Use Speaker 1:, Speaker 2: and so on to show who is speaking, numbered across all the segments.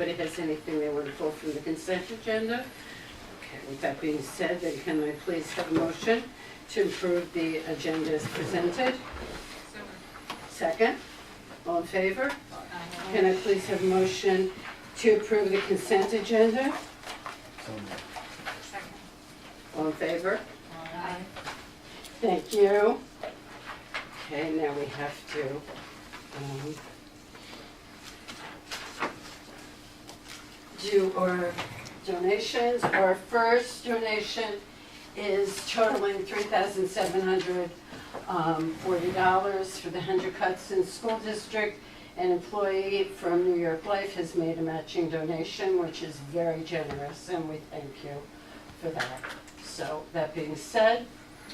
Speaker 1: nobody has anything they want to pull from the consent agenda. Okay, with that being said, then can I please have a motion to approve the agenda as presented? Second? All in favor? Can I please have a motion to approve the consent agenda? All in favor?
Speaker 2: Aye.
Speaker 1: Thank you. Okay, now we have to do our donations. Our first donation is totaling $3,740 for the Hendrick Hudson School District. An employee from New York Life has made a matching donation, which is very generous, and we thank you for that. So that being said,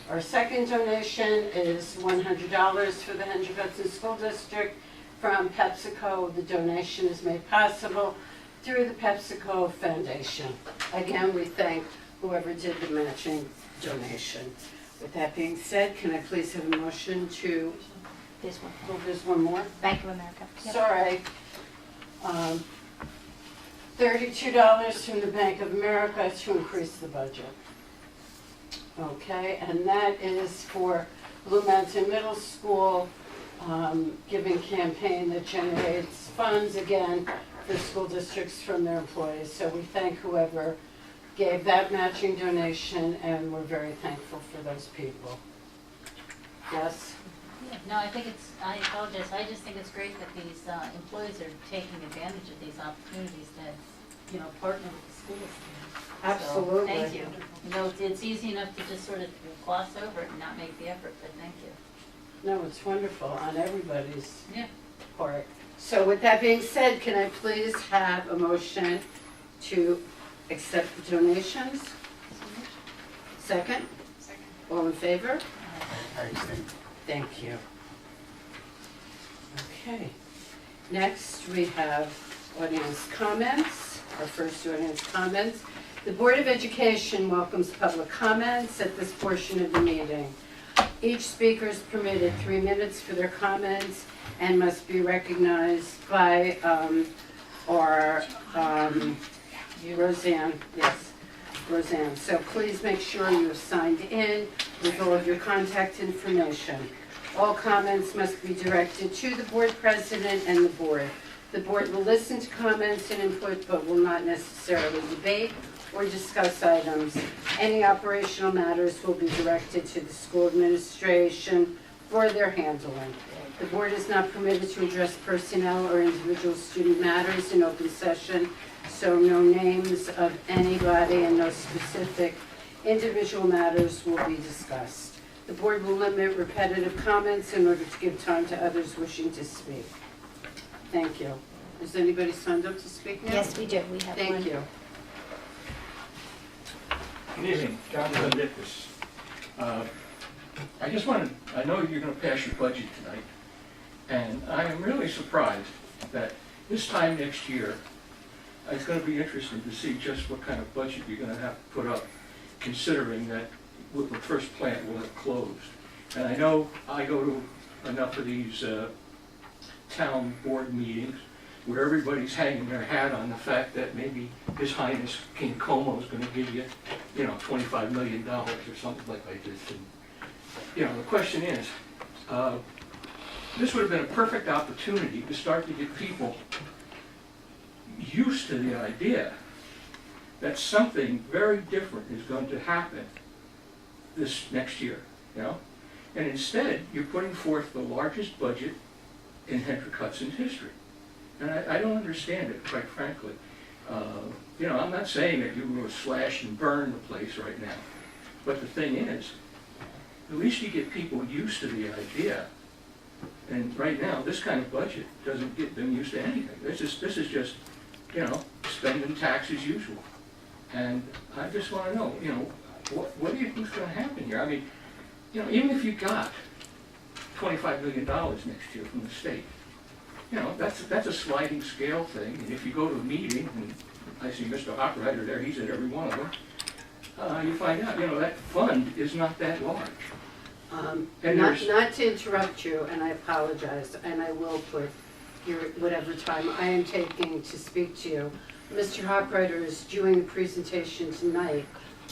Speaker 1: our second donation is $100 for the Hendrick Hudson School District from PepsiCo. The donation is made possible through the PepsiCo Foundation. Again, we thank whoever did the matching donation. With that being said, can I please have a motion to,
Speaker 2: This one.
Speaker 1: oh, there's one more?
Speaker 2: Bank of America. Yep.
Speaker 1: Sorry. $32 from the Bank of America to increase the budget. Okay, and that is for Blue Mountain Middle School giving campaign that generates funds again for school districts from their employees. So we thank whoever gave that matching donation, and we're very thankful for those people. Yes?
Speaker 3: No, I think it's, I apologize, I just think it's great that these employees are taking advantage of these opportunities that, you know, partner with the schools.
Speaker 1: Absolutely.
Speaker 3: So, thank you. You know, it's easy enough to just sort of gloss over it and not make the effort, but thank you.
Speaker 1: No, it's wonderful on everybody's
Speaker 3: Yeah.
Speaker 1: part. So with that being said, can I please have a motion to accept the donations? Second?
Speaker 2: Second.
Speaker 1: All in favor?
Speaker 4: I abstain.
Speaker 1: Thank you. Okay. Next, we have audience comments. Our first audience comments. The Board of Education welcomes public comments at this portion of the meeting. Each speaker is permitted 3 minutes for their comments and must be recognized by Roseanne. Yes, Roseanne. So please make sure you have signed in with all of your contact information. All comments must be directed to the board president and the board. The board will listen to comments and input, but will not necessarily debate or discuss items. Any operational matters will be directed to the school administration for their handling. The board is not permitted to address personnel or individual student matters in open session, so no names of anybody and no specific individual matters will be discussed. The board will limit repetitive comments in order to give time to others wishing to speak. Thank you. Has anybody signed up to speak now?
Speaker 2: Yes, we do. We have one.
Speaker 1: Thank you.
Speaker 5: Good evening, Jonathan Dickus. I just wanted, I know you're going to pass your budget tonight, and I am really surprised that this time next year, it's going to be interesting to see just what kind of budget you're going to have to put up, considering that the first plant will have closed. And I know I go to enough of these town board meetings where everybody's hanging their hat on the fact that maybe His Highness King Como is going to give you, $25 million or something like this. And, the question is, this would have been a perfect opportunity to start to get people used to the idea that something very different is going to happen this next year, And instead, you're putting forth the largest budget in Hendrick Hudson's history. And I don't understand it, quite frankly. I'm not saying that you're going to slash and burn the place right now. But the thing is, at least you get people used to the idea. And right now, this kind of budget doesn't get them used to anything. This is just, spending tax as usual. And I just want to know, what do you think is going to happen here? I mean, even if you got $25 million next year from the state, that's a sliding scale thing. And if you go to a meeting, and I see Mr. Hochreiter there, he's at every one of them, you find out, that fund is not that large.
Speaker 1: Not to interrupt you, and I apologize, and I will put whatever time I am taking to speak to you. Mr. Hopwriter is doing a presentation tonight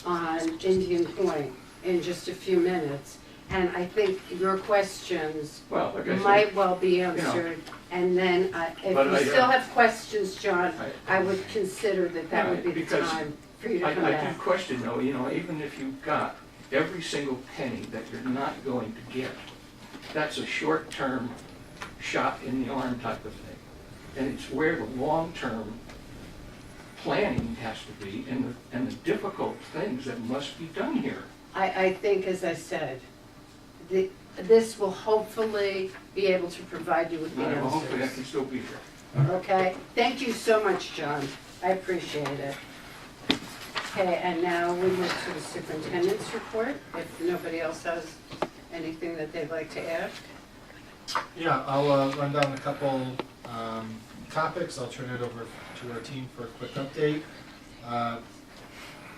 Speaker 1: on Indian Point in just a few minutes. And I think your questions
Speaker 5: Well, like I said,
Speaker 1: might well be answered. And then if
Speaker 5: But
Speaker 1: you
Speaker 5: I,
Speaker 1: still have questions, John,
Speaker 5: I-
Speaker 1: I would consider that
Speaker 5: Yeah,
Speaker 1: would be the
Speaker 5: because
Speaker 1: time for you to come
Speaker 5: I
Speaker 1: back.
Speaker 5: do question though, even if you've got every single penny that you're not going to get, that's a short-term shot in the arm type of thing. And it's where the long-term planning has to be and the difficult things that must be done here.
Speaker 1: I think, as I said, this will hopefully be able to provide you with the
Speaker 5: Well, hopefully I
Speaker 1: answers.
Speaker 5: can still be here.
Speaker 1: Okay? Thank you so much, John. I appreciate it. Okay, and now we move to the superintendent's report, if nobody else has anything that they'd like to add.
Speaker 4: Yeah, I'll run down a couple topics. I'll turn it over to our team for a quick update.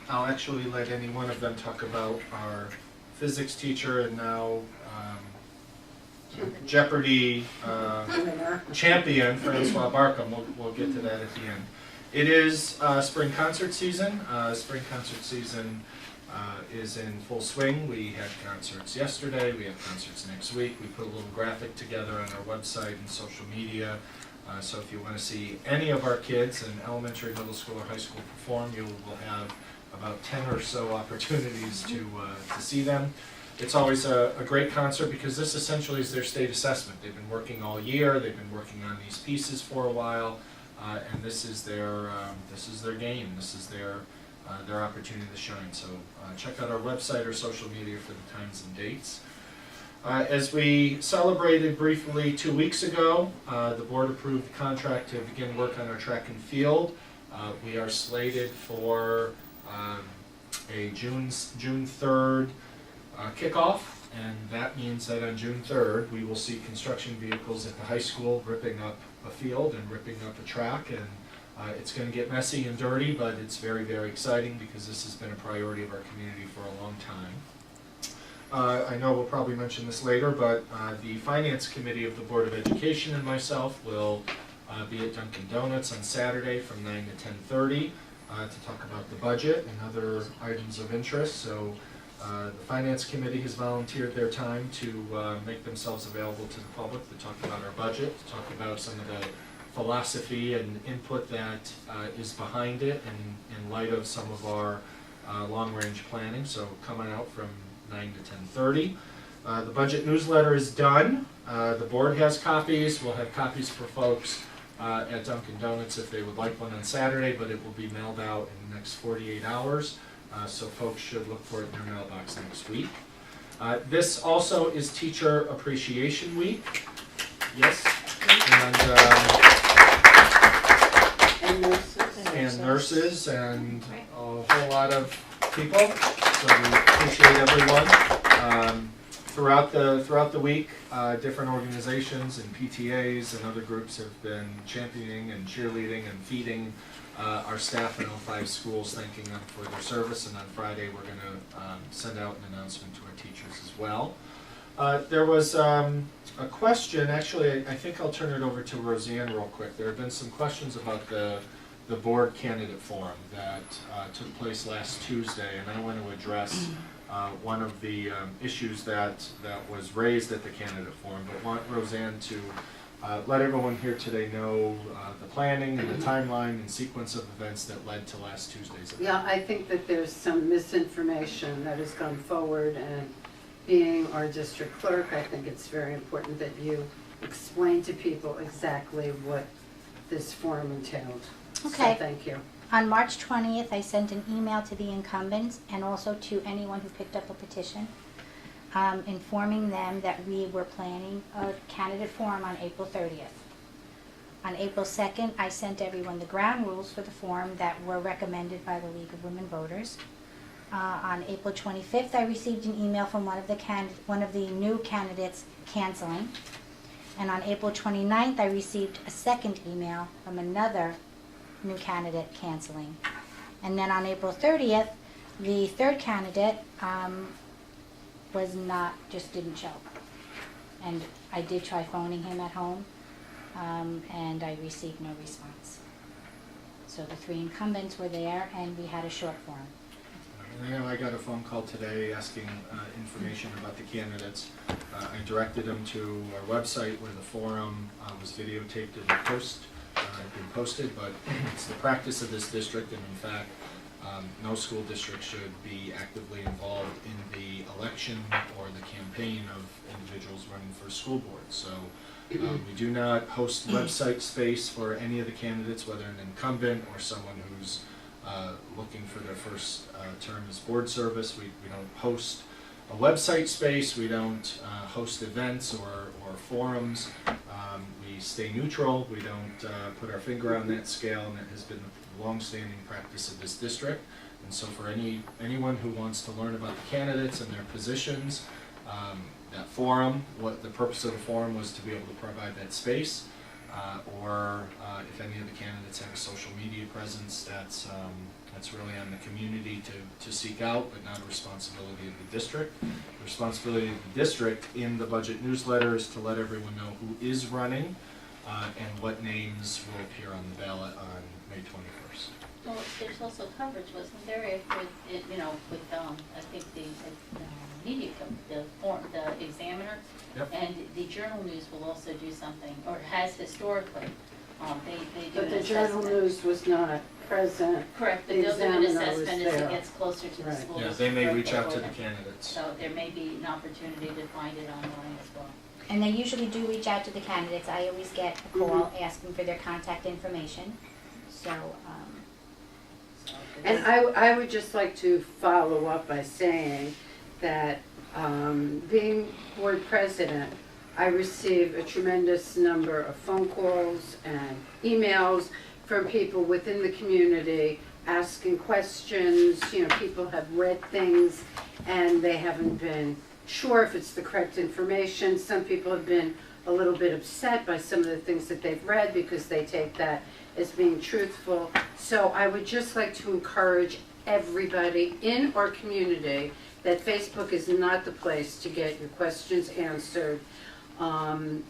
Speaker 4: I'll actually let any one of them talk about our physics teacher and now Jeopardy
Speaker 1: Winner.
Speaker 4: champion, Francois Barkham. We'll get to that at the end. It is spring concert season. Spring concert season is in full swing. We had concerts yesterday. We have concerts next week. We put a little graphic together on our website and social media. So if you want to see any of our kids in elementary, middle school, or high school perform, you will have about 10 or so opportunities to see them. It's always a great concert because this essentially is their state assessment. They've been working all year. They've been working on these pieces for a while, and this is their game. This is their opportunity to shine. So check out our website or social media for the times and dates. As we celebrated briefly 2 weeks ago, the board approved the contract to begin work on our track and field. We are slated for a June 3rd kickoff, and that means that on June 3rd we will see construction vehicles at the high school ripping up a field and ripping up a track, and it's going to get messy and dirty, but it's very, very exciting because this has been a priority of our community for a long time. I know we'll probably mention this later, but the Finance Committee of the Board of Education and myself will be at Dunkin' Donuts on Saturday from 9 to 10:30 to talk about the budget and other items of interest. So the Finance Committee has volunteered their time to make themselves available to the public to talk about our budget, to talk about some of the philosophy and input that is behind it in light of some of our long-range planning. So coming out from 9 to 10:30. The budget newsletter is done. The board has copies. We'll have copies for folks at Dunkin' Donuts if they would like one on Saturday, but it will be mailed out in the next 48 hours. So folks should look for it in their mailbox next week. This also is Teacher Appreciation Week. Yes. And nurses and a whole lot of people. So we appreciate everyone. Throughout the week, different organizations and PTAs and other groups have been championing and cheerleading and feeding our staff in all 5 schools, thanking them for their service. And on Friday, we're going to send out an announcement to our teachers as well. There was a question. Actually, I think I'll turn it over to Roseanne real quick. There have been some questions about the board candidate forum that took place last Tuesday, and I want to address one of the issues that was raised at the candidate forum, but want Roseanne to let everyone here today know the planning and the timeline and sequence of events that led to last Tuesday's event.
Speaker 1: Yeah, I think that there's some misinformation that has gone forward, and being our district clerk, I think it's very important that you explain to people exactly what this forum entailed.
Speaker 2: Okay.
Speaker 1: So thank you.
Speaker 2: On March 20th, I sent an email to the incumbents and also to anyone who picked up a petition, informing them that we were planning a candidate forum on April 30th. On April 2nd, I sent everyone the ground rules for the forum that were recommended by the League of Women Voters. On April 25th, I received an email from one of the new candidates canceling. And on April 29th, I received a second email from another new candidate canceling. And then on April 30th, the third candidate just didn't show. And I did try phoning him at home, and I received no response. So the 3 incumbents were there, and we had a short forum.
Speaker 4: And I know I got a phone call today asking information about the candidates. I directed them to our website where the forum was videotaped and had been posted, but it's the practice of this district, and in fact, no school district should be actively involved in the election or the campaign of individuals running for school board. So we do not host website space for any of the candidates, whether an incumbent or someone who's looking for their first term as board service. We don't host a website space. We don't host events or forums. We stay neutral. We don't put our finger on that scale, and it has been the long-standing practice of this district. And so for anyone who wants to learn about the candidates and their positions, that forum, what the purpose of the forum was to be able to provide that space, or if any of the candidates have a social media presence, that's really on the community to seek out, but not a responsibility of the district. The responsibility of the district in the budget newsletter is to let everyone know who is running and what names will appear on the ballot on May 21st.
Speaker 3: Well, there's also coverage, wasn't there, with, I think the media, the Examiner,
Speaker 4: Yep.
Speaker 3: and the Journal News will also do something, or has historically, they do
Speaker 1: But
Speaker 3: an
Speaker 1: the Journal
Speaker 3: assessment.
Speaker 1: News was not present.
Speaker 3: Correct, but
Speaker 1: The
Speaker 3: they'll do an
Speaker 1: Examiner was
Speaker 3: assessment as it
Speaker 1: there.
Speaker 3: gets closer to the
Speaker 1: Right.
Speaker 3: schools.
Speaker 4: Yeah, they may reach out to the candidates.
Speaker 3: So there may be an opportunity to find it online as well.
Speaker 2: And they usually do reach out to the candidates. I always get a call asking for their contact information. So,
Speaker 1: And I would just like to follow up by saying that being board president, I receive a tremendous number of phone calls and emails from people within the community asking questions. People have read things and they haven't been sure if it's the correct information. Some people have been a little bit upset by some of the things that they've read because they take that as being truthful. So I would just like to encourage everybody in our community that Facebook is not the place to get your questions answered, in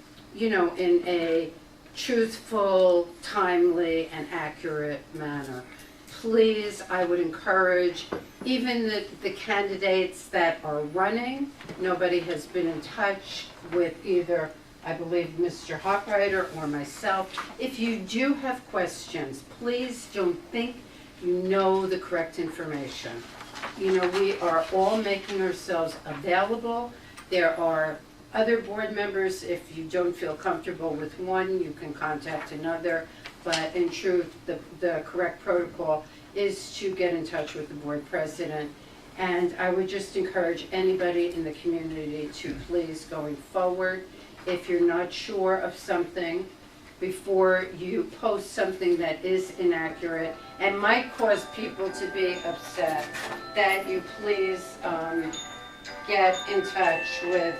Speaker 1: a truthful, timely, and accurate manner. Please, I would encourage even the candidates that are running. Nobody has been in touch with either, I believe, Mr. Hawkwriter or myself. If you do have questions, please don't think you know the correct information. We are all making ourselves available. There are other board members. If you don't feel comfortable with one, you can contact another. But in truth, the correct protocol is to get in touch with the board president. And I would just encourage anybody in the community to please, going forward, if you're not sure of something, before you post something that is inaccurate and might cause people to be upset, that you please get in touch with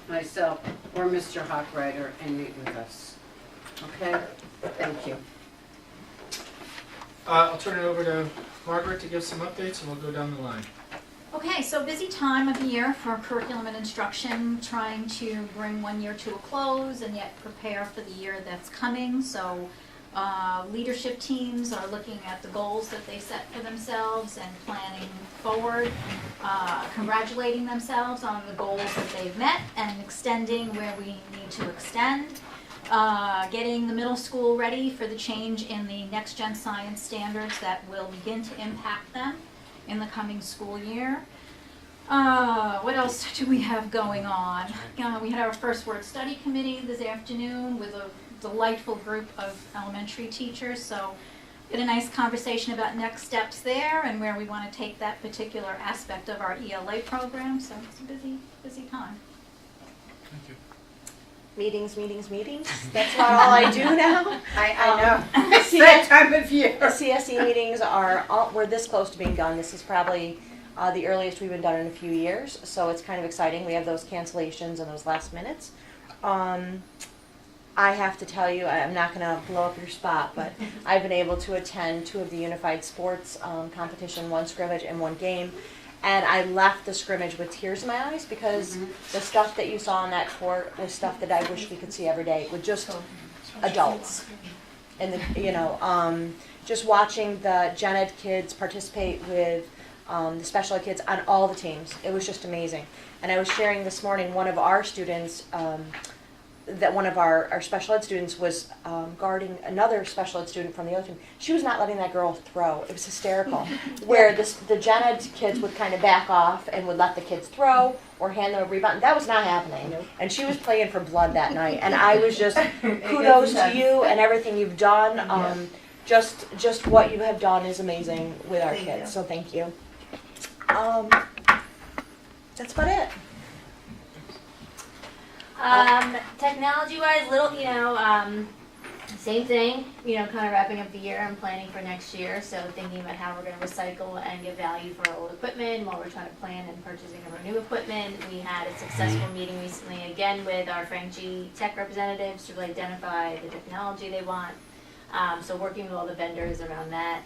Speaker 1: myself or Mr. Hawkwriter and meet with us. Okay? Thank you.
Speaker 4: I'll turn it over to Margaret to give some updates, and we'll go down the line.
Speaker 6: Okay, so busy time of year for curriculum and instruction, trying to bring one year to a close and yet prepare for the year that's coming. So leadership teams are looking at the goals that they set for themselves and planning forward, congratulating themselves on the goals that they've met and extending where we need to extend. Getting the middle school ready for the change in the next gen science standards that will begin to impact them in the coming school year. What else do we have going on? We had our first word study committee this afternoon with a delightful group of elementary teachers. So we had a nice conversation about next steps there and where we want to take that particular aspect of our ELA program. So it's a busy time.
Speaker 4: Thank you.
Speaker 7: Meetings. That's about all I do now.
Speaker 1: I know. It's that time of year.
Speaker 7: The CSE meetings we're this close to being done. This is probably the earliest we've been done in a few years, so it's kind of exciting. We have those cancellations and those last minutes. I have to tell you, I'm not going to blow up your spot, but I've been able to attend 2 of the unified sports competition, 1 scrimmage and 1 game, And I left the scrimmage with tears in my eyes because the stuff that you saw on that court was stuff that I wish we could see every day with just adults. And just watching the gen ed kids participate with the special ed kids on all the teams, it was just amazing. And I was sharing this morning, one of our students, that one of our special ed students was guarding another special ed student from the other team. She was not letting that girl throw. It was hysterical. Where the gen ed kids would kind of back off and would let the kids throw or hand them a rebound. That was not happening. And she was playing for blood that night. And I was just, kudos to you and everything you've done. Just what you have done is amazing with our kids. So thank you. That's about it.
Speaker 8: Technology-wise, same thing, kind of wrapping up the year and planning for next year. So thinking about how we're going to recycle and get value for our old equipment while we're trying to plan and purchasing of our new equipment. We had a successful meeting recently again with our Frank G tech representatives to really identify the technology they want. So working with all the vendors around that.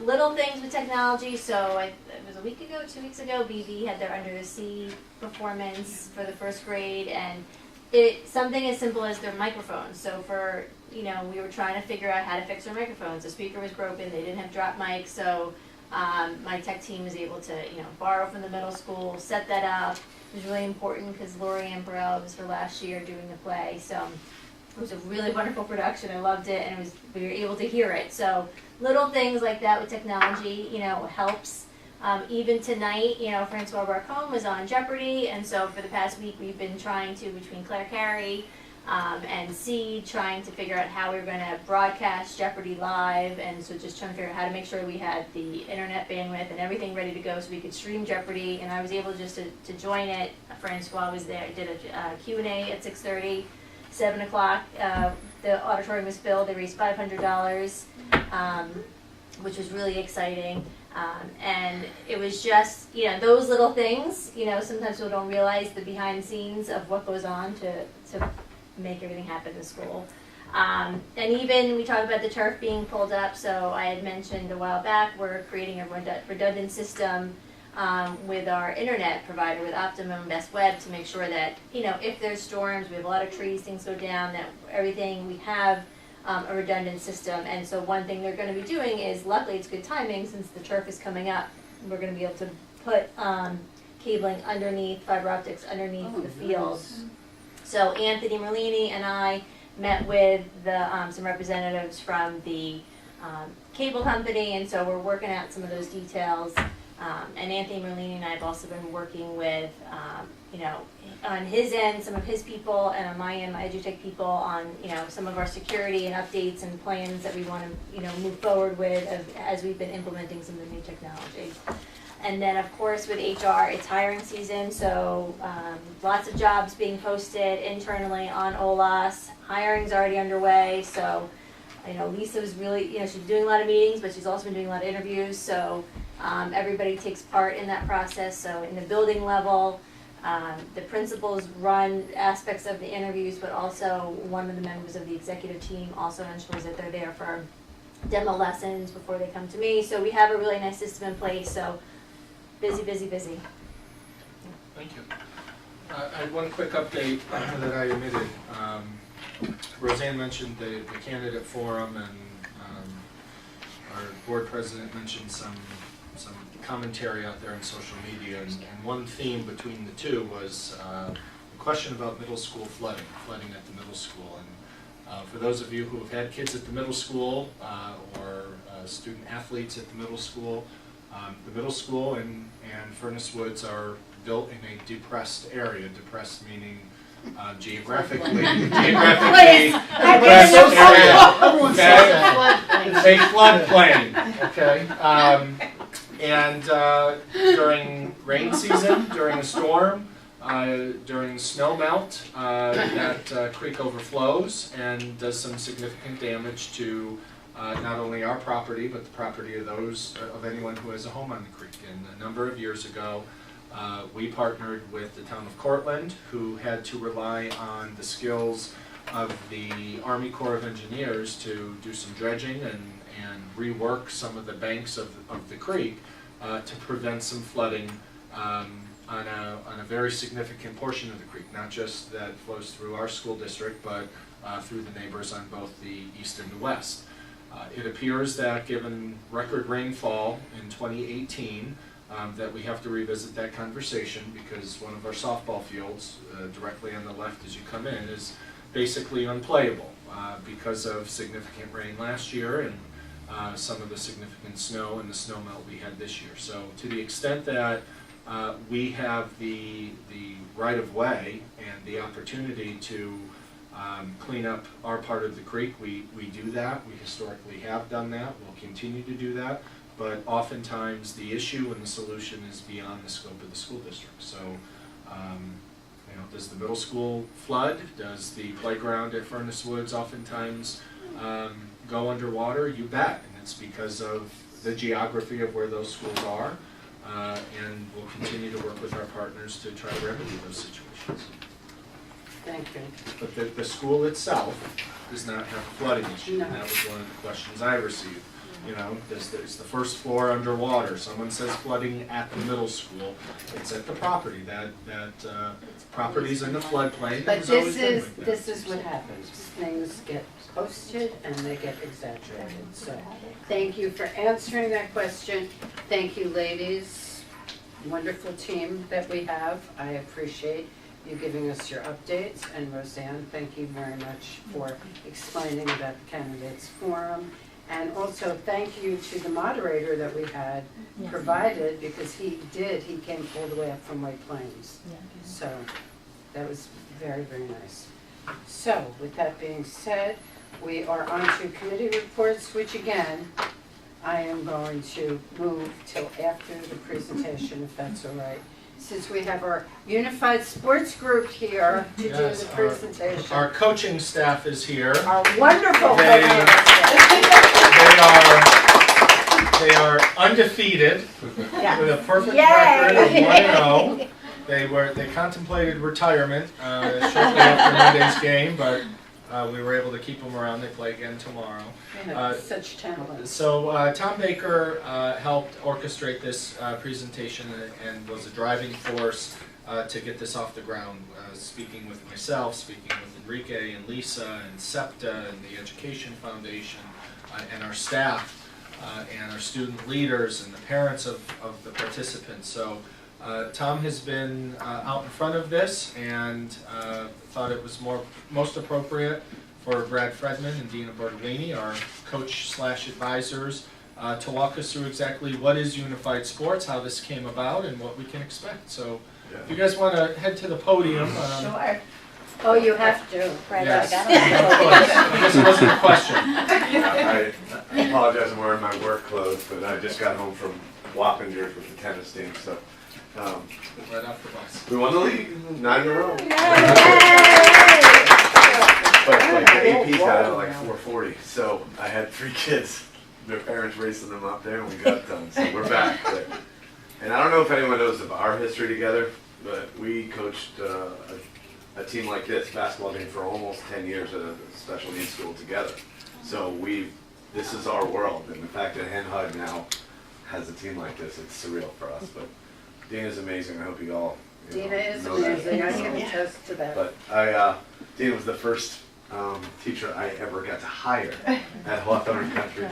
Speaker 8: Little things with technology, so it was a week ago, 2 weeks ago, BV had their Under the Sea performance for the first grade, and something as simple as their microphones. So for, we were trying to figure out how to fix their microphones. The speaker was broken, they didn't have drop mics, so my tech team was able to, borrow from the middle school, set that up. It was really important because Lori Ann Burrell was her last year doing the play, so it was a really wonderful production. I loved it, and we were able to hear it. So little things like that with technology, helps. Even tonight, Francois Barcombe was on Jeopardy, and so for the past week we've been trying to, between Claire Carey and Seed, trying to figure out how we were going to broadcast Jeopardy live, and so just trying to figure out how to make sure we had the internet bandwidth and everything ready to go so we could stream Jeopardy, and I was able just to join it. Francois was there, did a Q&A at 6:30. 7 o'clock, the auditorium was filled. They raised $500, which was really exciting. And it was just, those little things, sometimes people don't realize the behind the scenes of what goes on to make everything happen in the school. And even we talked about the turf being pulled up, so I had mentioned a while back we're creating a redundant system with our internet provider, with Optimum Best Web, to make sure that, if there's storms, we have a lot of trees, things go down, that everything, we have a redundant system. And so one thing they're going to be doing is, luckily it's good timing since the turf is coming up, we're going to be able to put cabling underneath, fiber optics underneath the field. Nice. So Anthony Merlini and I met with some representatives from the cable company, and so we're working out some of those details. And Anthony Merlini and I have also been working with, on his end, some of his people, and on my end, my EduTech people, on, some of our security and updates and plans that we want to, move forward with as we've been implementing some of the new technology. And then, of course, with HR, it's hiring season, so lots of jobs being posted internally on OLAS. Hiring's already underway, so Lisa was really, she's doing a lot of meetings, but she's also been doing a lot of interviews, so everybody takes part in that process. So in the building level, the principals run aspects of the interviews, but also one of the members of the executive team also ensures that they're there for demo lessons before they come to me. So we have a really nice system in place, so busy, busy, busy.
Speaker 4: Thank you. I had one quick update that I omitted. Roseanne mentioned the candidate forum, and our board president mentioned some commentary out there on social media, and one theme between the two was a question about middle school flooding at the middle school. And for those of you who have had kids at the middle school or student athletes at the middle school and Furnace Woods are built in a depressed area. Depressed meaning geographically depressed area. It's a floodplain. Okay. And during rain season, during a storm, during snow melt, that creek overflows and does some significant damage to not only our property, but the property of anyone who has a home on the creek. And a number of years ago, we partnered with the town of Cortland, who had to rely on the skills of the Army Corps of Engineers to do some dredging and rework some of the banks of the creek to prevent some flooding on a very significant portion of the creek, not just that flows through our school district, but through the neighbors on both the east and the west. It appears that given record rainfall in 2018, that we have to revisit that conversation, because one of our softball fields, directly on the left as you come in, is basically unplayable because of significant rain last year and some of the significant snow and the snow melt we had this year. So to the extent that we have the right of way and the opportunity to clean up our part of the creek, we do that. We historically have done that. We'll continue to do that. But oftentimes the issue and the solution is beyond the scope of the school district. So, does the middle school flood? Does the playground at Furnace Woods oftentimes go underwater? You bet. And it's because of the geography of where those schools are. And we'll continue to work with our partners to try to remedy those situations.
Speaker 1: Thank you.
Speaker 4: But the school itself does not have a flooding issue.
Speaker 1: No.
Speaker 4: And that was one of the questions I received. Is the first floor underwater? Someone says flooding at the middle school. It's at the property. That property's in the floodplain.
Speaker 1: But
Speaker 4: It's always been like that.
Speaker 1: this is what happens. Things get posted and they get exaggerated. So thank you for answering that question. Thank you, ladies. Wonderful team that we have. I appreciate you giving us your updates. And Roseanne, thank you very much for explaining about the candidates forum. And also thank you to the moderator that we had provided, because he came all the way up from White Plains. So that was very, very nice. So with that being said, we are on to committee reports, which again, I am going to move till after the presentation, if that's all right. Since we have our unified sports group here to do the presentation.
Speaker 4: Our coaching staff is here.
Speaker 1: Our wonderful
Speaker 4: They-
Speaker 1: coaching staff.
Speaker 4: They are undefeated
Speaker 1: Yeah.
Speaker 4: with a perfect
Speaker 1: Yay!
Speaker 4: record of 1-0. They contemplated retirement shortly after Monday's game, but we were able to keep them around. They play again tomorrow.
Speaker 1: They have such talent.
Speaker 4: So Tom Baker helped orchestrate this presentation and was a driving force to get this off the ground. Speaking with myself, speaking with Enrique and Lisa and SEPTA and the Education Foundation and our staff and our student leaders and the parents of the participants. So Tom has been out in front of this and thought it was most appropriate for Brad Fredman and Dina Bertolini, our coach/advisors, to walk us through exactly what is unified sports, how this came about, and what we can expect. So if you guys want to head to the podium.
Speaker 8: Sure.
Speaker 1: Oh, you have to.
Speaker 4: Yes, of course. I guess it wasn't a question.
Speaker 9: I apologize, I'm wearing my work clothes, but I just got home from Wappingers with the tennis team, so.
Speaker 4: Right off the bus.
Speaker 9: We won the league, 9 in a row. But like the APs had it at like 4:40, so I had 3 kids, their parents racing them up there, and we got it done, so we're back. And I don't know if anyone knows of our history together, but we coached a team like this, basketball team, for almost 10 years at a special needs school together. So this is our world, and the fact that Hen Hud now has a team like this, it's surreal for us. But Dina's amazing. I hope you all
Speaker 1: Dina is
Speaker 9: know that.
Speaker 1: amazing. I can attest to that.
Speaker 9: But Dina was the first teacher I ever got to hire at Hawthorne Country.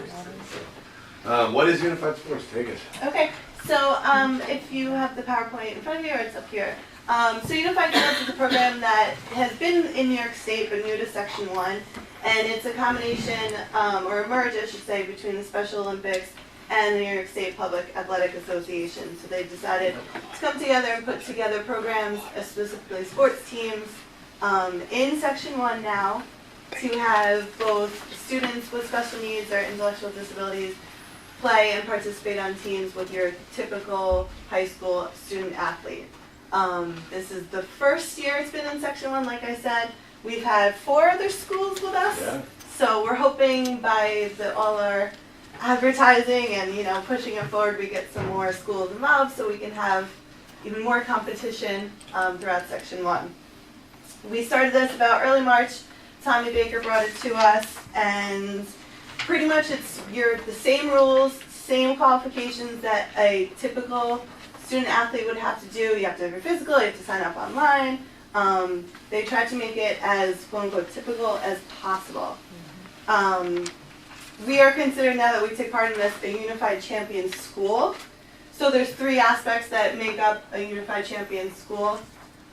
Speaker 9: So, what is Unified Sports? Take it.
Speaker 10: Okay, so if you have the PowerPoint in front of you, or it's up here. So Unified Sports is a program that has been in New York State but new to Section 1, and it's a combination, or a merge I should say, between the Special Olympics and the New York State Public Athletic Association. So they decided to come together and put together programs, specifically sports teams, in Section 1 now, to have both students with special needs or intellectual disabilities play and participate on teams with your typical high school student athlete. This is the first year it's been in Section 1, like I said. We've had 4 other schools with us,
Speaker 9: Yeah.
Speaker 10: so we're hoping by all our advertising and pushing it forward, we get some more schools involved so we can have even more competition throughout Section 1. We started this about early March. Tommy Baker brought it to us, and pretty much it's the same rules, same qualifications that a typical student athlete would have to do. You have to have your physical, you have to sign up online. They tried to make it as quote unquote typical as possible. We are considered now that we take part in this a unified champion school. So there's 3 aspects that make up a unified champion school.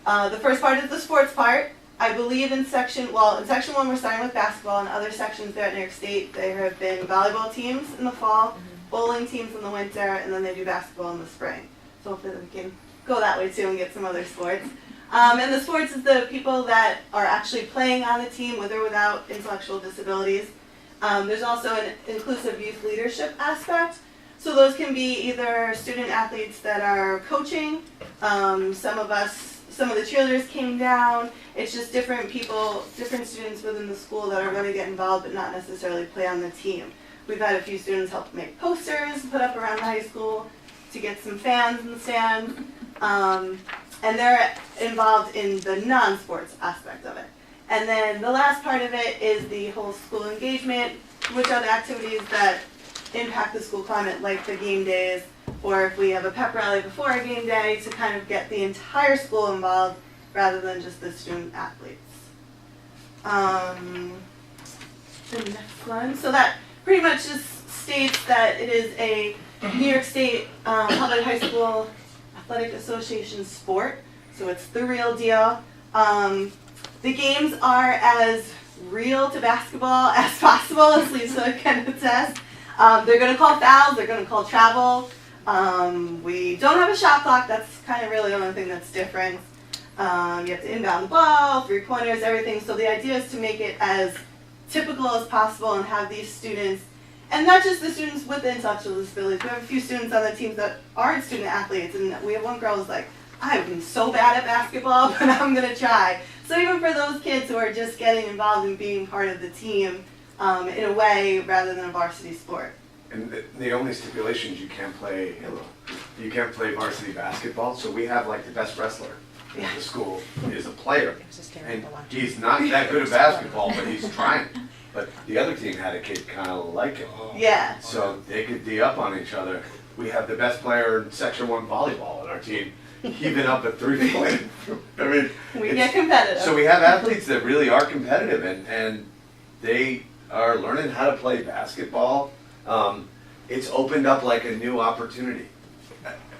Speaker 10: The first part is the sports part. I believe in section 1 we're starting with basketball, and other sections there at New York State there have been volleyball teams in the fall, bowling teams in the winter, and then they do basketball in the spring. So hopefully we can go that way too and get some other sports. And the sports is the people that are actually playing on the team with or without intellectual disabilities. There's also an inclusive youth leadership aspect. So those can be either student athletes that are coaching, some of the cheerleaders came down. It's just different people, different students within the school that are going to get involved but not necessarily play on the team. We've had a few students help make posters, put up around the high school to get some fans in the stands. And they're involved in the non-sports aspect of it. And then the last part of it is the whole school engagement, which are the activities that impact the school climate, like the game days, or if we have a pep rally before a game day, to kind of get the entire school involved rather than just the student athletes. The next one. So that pretty much just states that it is a New York State Public High School Athletic Association sport, so it's the real deal. The games are as real to basketball as possible, as Lisa can attest. They're going to call fouls, they're going to call travel. We don't have a shot clock, that's kind of really the only thing that's different. You have to inbound the ball, 3-pointers, everything. So the idea is to make it as typical as possible and have these students, and not just the students with intellectual disabilities. We have a few students on the teams that aren't student athletes, and we have one girl who's like, I'm so bad at basketball, but I'm going to try. So even for those kids who are just getting involved in being part of the team in a way rather than a varsity sport.
Speaker 9: And the only stipulations you can't play varsity basketball. So we have like the best wrestler in the school is a player, and he's not that good at basketball, but he's trying. But the other team had a kid kind of like him.
Speaker 10: Yeah.
Speaker 9: So they could D up on each other. We have the best player in Section 1 volleyball on our team, even up at 3-point. I mean,
Speaker 10: We get competitive.
Speaker 9: so we have athletes that really are competitive, and they are learning how to play basketball. It's opened up like a new opportunity.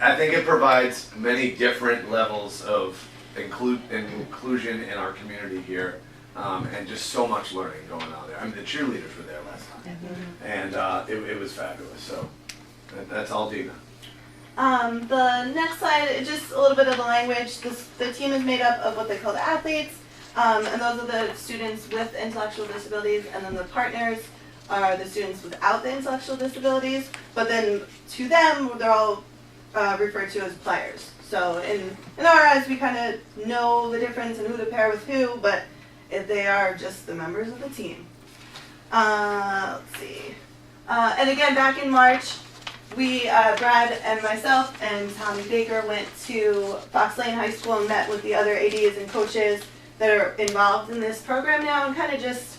Speaker 9: I think it provides many different levels of inclusion in our community here, and just so much learning going on there. I mean, the cheerleaders were there last time, and it was fabulous. So that's all Dina.
Speaker 10: The next slide, just a little bit of the language. The team is made up of what they call the athletes, and those are the students with intellectual disabilities, and then the partners are the students without the intellectual disabilities, but then to them, they're all referred to as players. So in our eyes, we kind of know the difference and who to pair with who, but they are just the members of the team. Let's see. And again, back in March, we, Brad and myself and Tommy Baker went to Fox Lane High School and met with the other ADs and coaches that are involved in this program now, and kind of just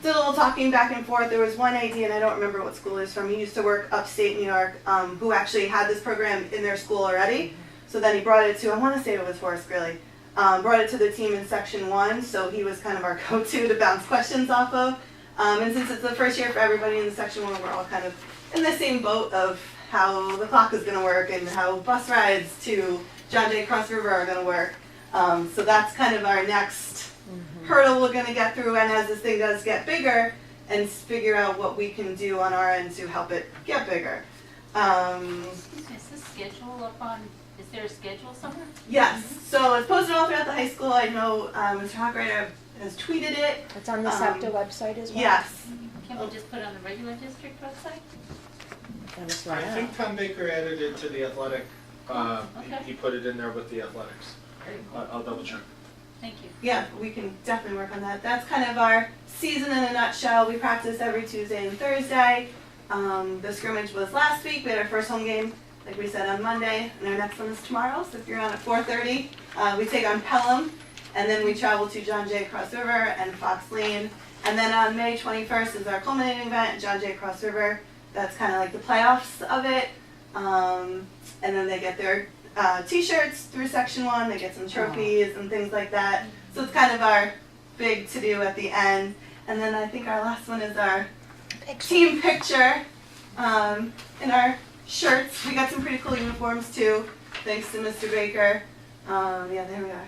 Speaker 10: did a little talking back and forth. There was one AD, and I don't remember what school he's from. He used to work upstate New York, who actually had this program in their school already. So then he brought it to, I want to say it was Forest Greeley, brought it to the team in Section 1, so he was kind of our go-to to bounce questions off of. And since it's the first year for everybody in Section 1, we're all kind of in the same boat of how the clock is going to work and how bus rides to John Jay Cross River are going to work. So that's kind of our next hurdle we're going to get through, and as this thing does get bigger, and figure out what we can do on our end to help it get bigger.
Speaker 3: Excuse me, is this schedule up on, is there a schedule somewhere?
Speaker 10: Yes, so it's posted all throughout the high school. I know Mr. Hawkwriter has tweeted it.
Speaker 7: It's on the SEPTA website as well?
Speaker 10: Yes.
Speaker 3: Can we just put it on the regular district website?
Speaker 4: I think Tom Baker added it to the athletic,
Speaker 3: Okay.
Speaker 4: he put it in there with the athletics. I'll double check.
Speaker 3: Thank you.
Speaker 10: Yeah, we can definitely work on that. That's kind of our season in a nutshell. We practice every Tuesday and Thursday. The scrimmage was last week. We had our first home game, like we said, on Monday, and our next one is tomorrow. So if you're on at 4:30, we take on Pelham, and then we travel to John Jay Cross River and Fox Lane. And then on May 21st is our culminating event, John Jay Cross River. that's kind of like the playoffs of it. And then they get their t-shirts through Section 1, they get some trophies and things like that. So it's kind of our big to-do at the end. And then I think our last one is our team picture in our shirts. We got some pretty cool uniforms too, thanks to Mr. Baker. Yeah, there we are.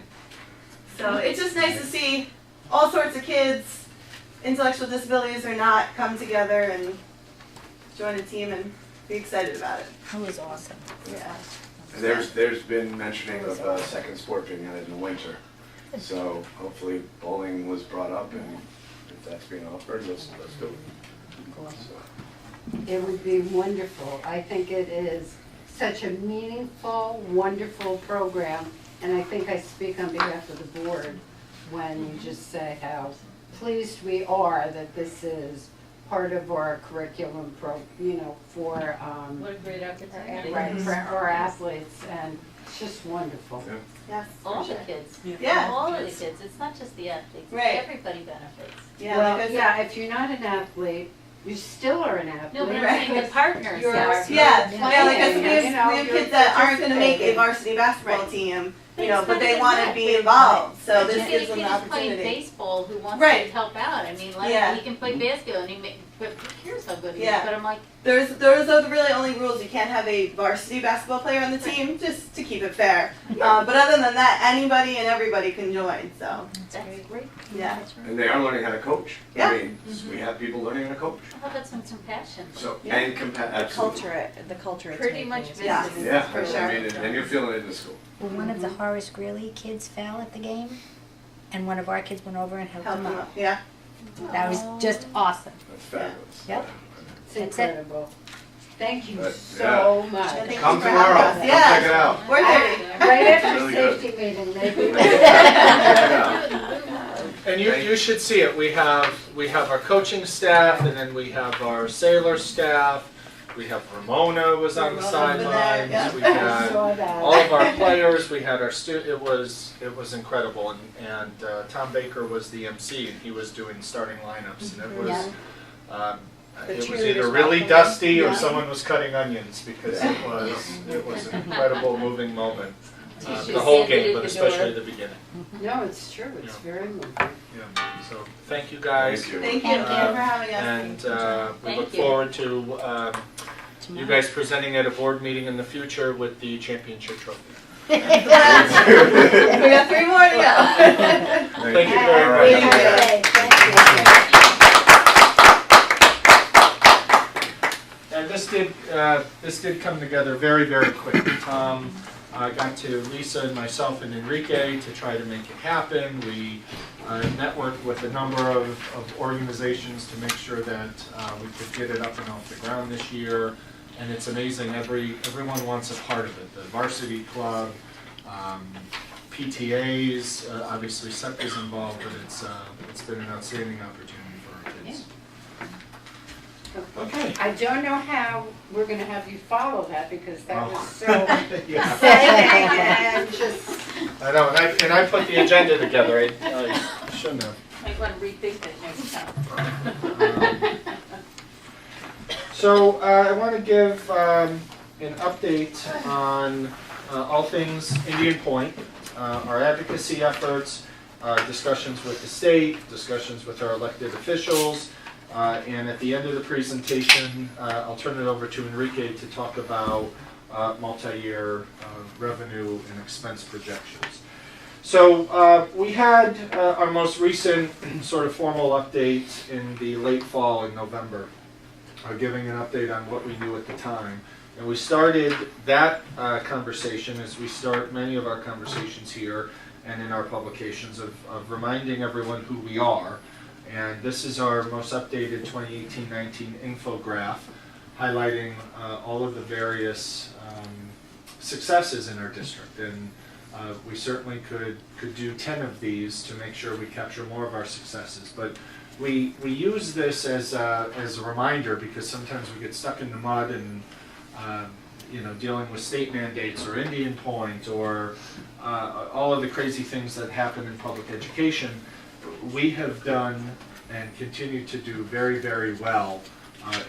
Speaker 10: So it's just nice to see all sorts of kids, intellectual disabilities or not, come together and join a team and be excited about it.
Speaker 2: It was awesome.
Speaker 10: Yeah.
Speaker 9: And there's been mentioning of a second sport being added in the winter. So hopefully bowling was brought up, and if that's being offered, let's do it. So.
Speaker 1: It would be wonderful. I think it is such a meaningful, wonderful program, and I think I speak on behalf of the board when you just say how pleased we are that this is part of our curriculum for
Speaker 3: What a great opportunity.
Speaker 1: right, for our athletes, and it's just wonderful.
Speaker 9: Yeah.
Speaker 10: Yes.
Speaker 3: All
Speaker 10: for
Speaker 3: the
Speaker 10: sure.
Speaker 3: kids.
Speaker 10: Yeah.
Speaker 3: All of the kids. It's not just the athletes.
Speaker 10: Right.
Speaker 3: Everybody benefits.
Speaker 10: Yeah.
Speaker 1: Well,
Speaker 10: like I said-
Speaker 1: yeah, if you're not an athlete, you still are an athlete.
Speaker 3: No, but I'm
Speaker 10: Right.
Speaker 3: saying the partners
Speaker 1: You're-
Speaker 3: are.
Speaker 10: Yeah,
Speaker 1: You're
Speaker 10: yeah, like I said,
Speaker 1: playing,
Speaker 10: we
Speaker 1: you know,
Speaker 10: have
Speaker 1: you're
Speaker 10: kids that aren't gonna make a
Speaker 1: participating.
Speaker 10: varsity basketball
Speaker 1: Right.
Speaker 10: team,
Speaker 3: But
Speaker 10: you know,
Speaker 3: it's
Speaker 10: but
Speaker 3: not
Speaker 10: they
Speaker 3: even
Speaker 10: wanna
Speaker 3: that.
Speaker 10: be involved, so
Speaker 3: But
Speaker 10: this
Speaker 3: just
Speaker 10: gives
Speaker 3: a
Speaker 10: them
Speaker 3: kid
Speaker 10: an
Speaker 3: who's playing
Speaker 10: opportunity.
Speaker 3: baseball who wants
Speaker 10: Right.
Speaker 3: to help out. I mean, let
Speaker 10: Yeah.
Speaker 3: him, he can play basketball and he may, but who cares how good he
Speaker 10: Yeah.
Speaker 3: is? But I'm like,
Speaker 10: Those are the really only rules, you can't have a varsity basketball player on the team, just to keep it fair. But other than that, anybody and everybody can join, so,
Speaker 3: that's great.
Speaker 10: yeah.
Speaker 9: And they are learning how to coach.
Speaker 10: Yeah.
Speaker 9: I mean, we have people learning how to coach.
Speaker 3: How about some passion?
Speaker 9: So,
Speaker 10: Yeah.
Speaker 9: and
Speaker 7: The
Speaker 9: absolutely.
Speaker 7: culture it's
Speaker 3: Pretty
Speaker 7: making
Speaker 3: much
Speaker 7: is-
Speaker 10: Yeah.
Speaker 3: business.
Speaker 9: Yeah,
Speaker 10: For sure.
Speaker 9: I mean, and you're feeling it in the school.
Speaker 2: Well, one of the Horace Greeley kids fell at the game, and one of our kids went over and helped
Speaker 10: Help
Speaker 2: him
Speaker 10: them
Speaker 2: up.
Speaker 10: up, yeah.
Speaker 2: That was just awesome.
Speaker 9: That's fabulous.
Speaker 2: Yep.
Speaker 1: It's
Speaker 2: That's it.
Speaker 1: incredible. Thank you
Speaker 9: But,
Speaker 1: so
Speaker 10: Yeah,
Speaker 1: much.
Speaker 10: thank
Speaker 9: Come
Speaker 10: you for having
Speaker 9: tomorrow,
Speaker 10: us.
Speaker 9: come
Speaker 10: Yeah.
Speaker 9: check it out.
Speaker 10: We're
Speaker 1: I-
Speaker 10: there.
Speaker 1: Right after
Speaker 9: Really good.
Speaker 1: safety meeting, maybe.
Speaker 4: And you should see it. We have our coaching staff, and then we have our sailor staff. We have Ramona was on the
Speaker 10: Ramona's been there,
Speaker 4: sidelines.
Speaker 10: yeah.
Speaker 4: We
Speaker 1: I
Speaker 4: had
Speaker 1: saw that.
Speaker 4: all of our players. We had our it was incredible, and Tom Baker was the MC, and he was doing starting lineups, and it was.
Speaker 2: Yeah. The
Speaker 4: It was
Speaker 2: cheerleaders
Speaker 4: either really
Speaker 2: walking.
Speaker 4: dusty or
Speaker 2: Yeah.
Speaker 4: someone was cutting onions because it was an incredible moving moment.
Speaker 3: You
Speaker 4: The whole
Speaker 3: should
Speaker 4: game,
Speaker 3: see it
Speaker 4: but
Speaker 3: at the door.
Speaker 4: especially the beginning.
Speaker 1: No, it's true, it's
Speaker 4: Yeah.
Speaker 1: very moving.
Speaker 4: Yeah. So thank you guys,
Speaker 9: Thank you.
Speaker 10: Thank you
Speaker 2: Thank you.
Speaker 10: for having us.
Speaker 4: and we
Speaker 3: Thank
Speaker 4: look
Speaker 3: you.
Speaker 4: forward to you guys presenting at a board meeting in the future with the championship trophy.
Speaker 10: We got 3 more to go.
Speaker 4: Thank you very
Speaker 1: Happy
Speaker 4: much.
Speaker 1: birthday. Thank you.
Speaker 4: And this did come together very, very quickly. Tom got to Lisa and myself and Enrique to try to make it happen. We networked with a number of organizations to make sure that we could get it up and off the ground this year. And it's amazing, everyone wants a part of it. The varsity club, PTAs, obviously SEP is involved, but it's been an outstanding opportunity for our kids. Okay.
Speaker 1: I don't know how we're gonna have you follow that, because that was so
Speaker 4: Yeah.
Speaker 1: exciting and just,
Speaker 4: I know, and I put the agenda together, I shouldn't have.
Speaker 3: Might want to rethink that next time.
Speaker 4: So I want to give an update on all things Indian Point, our advocacy efforts, discussions with the state, discussions with our elected officials, and at the end of the presentation, I'll turn it over to Enrique to talk about multi-year revenue and expense projections. So we had our most recent sort of formal update in the late fall in November, giving an update on what we knew at the time. And we started that conversation, as we start many of our conversations here and in our publications, of reminding everyone who we are. And this is our most updated 2018-19 infograph, highlighting all of the various successes in our district. And we certainly could do 10 of these to make sure we capture more of our successes. But we use this as a reminder, because sometimes we get stuck in the mud and dealing with state mandates or Indian Point or all of the crazy things that happen in public education. We have done and continue to do very, very well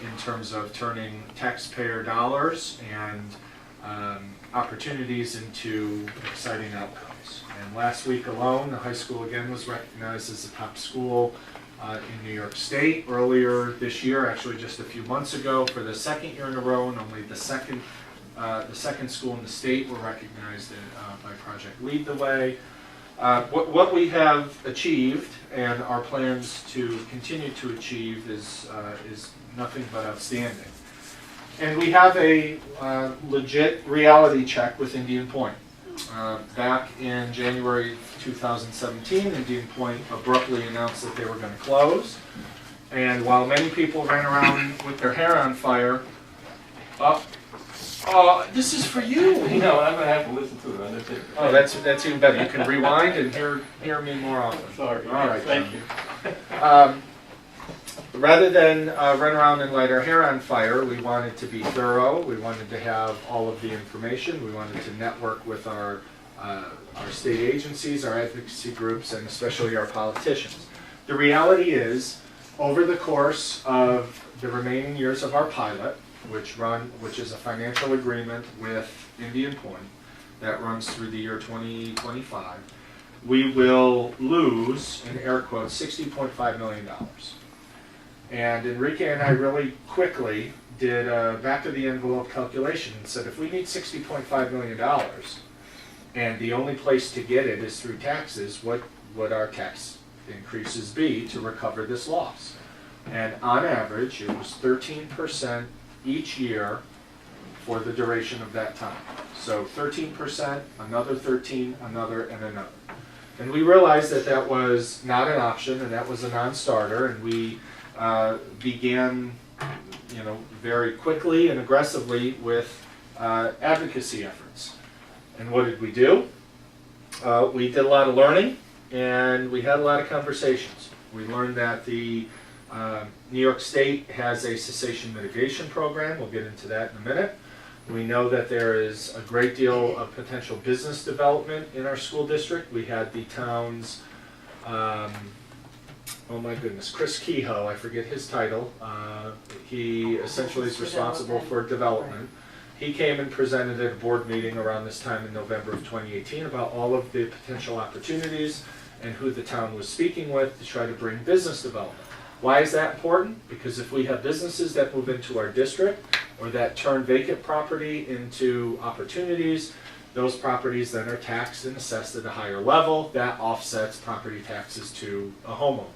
Speaker 4: in terms of turning taxpayer dollars and opportunities into exciting outcomes. And last week alone, the high school again was recognized as the top school in New York State. Earlier this year, actually just a few months ago, for the second year in a row, and only the second school in the state were recognized by Project Lead the Way. What we have achieved and our plans to continue to achieve is nothing but outstanding. And we have a legit reality check with Indian Point. Back in January 2017, Indian Point abruptly announced that they were going to close. And while many people ran around with their hair on fire, this is for you.
Speaker 11: No, I'm gonna have to listen to it. That's it.
Speaker 4: Oh, that's even better. You can rewind and hear me more often.
Speaker 11: Sorry.
Speaker 4: All right.
Speaker 11: Thank you.
Speaker 4: Rather than run around and light our hair on fire, we wanted to be thorough. We wanted to have all of the information. We wanted to network with our state agencies, our advocacy groups, and especially our politicians. The reality is, over the course of the remaining years of our pilot, which is a financial agreement with Indian Point that runs through the year 2025, we will lose, in air quotes, $60.5 million. And Enrique and I really quickly did a back-of-the-envelope calculation and said, if we need $60.5 million, and the only place to get it is through taxes, what would our tax increases be to recover this loss? And on average, it was 13% each year for the duration of that time. So 13%, another 13, another, and another. And we realized that that was not an option, and that was a non-starter, and we began, very quickly and aggressively with advocacy efforts. And what did we do? We did a lot of learning, and we had a lot of conversations. We learned that the New York State has a cessation mitigation program. We'll get into that in a minute. We know that there is a great deal of potential business development in our school district. We had the town's, oh my goodness, Chris Kehoe, I forget his title. He essentially is responsible for development. He came and presented at a board meeting around this time in November of 2018 about all of the potential opportunities and who the town was speaking with to try to bring business development. Why is that important? Because if we have businesses that move into our district or that turn vacant property into opportunities, those properties then are taxed and assessed at a higher level. That offsets property taxes to a homeowner.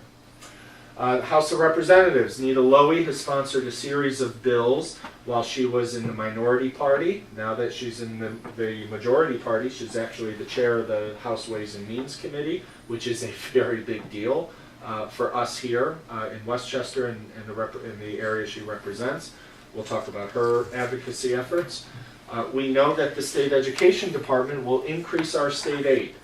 Speaker 4: House of Representatives, Nita Lowy has sponsored a series of bills while she was in the minority party. Now that she's in the majority party, she's actually the chair of the House Ways and Means Committee, which is a very big deal for us here in Westchester and in the area she represents. We'll talk about her advocacy efforts. We know that the state education department will increase our state aid.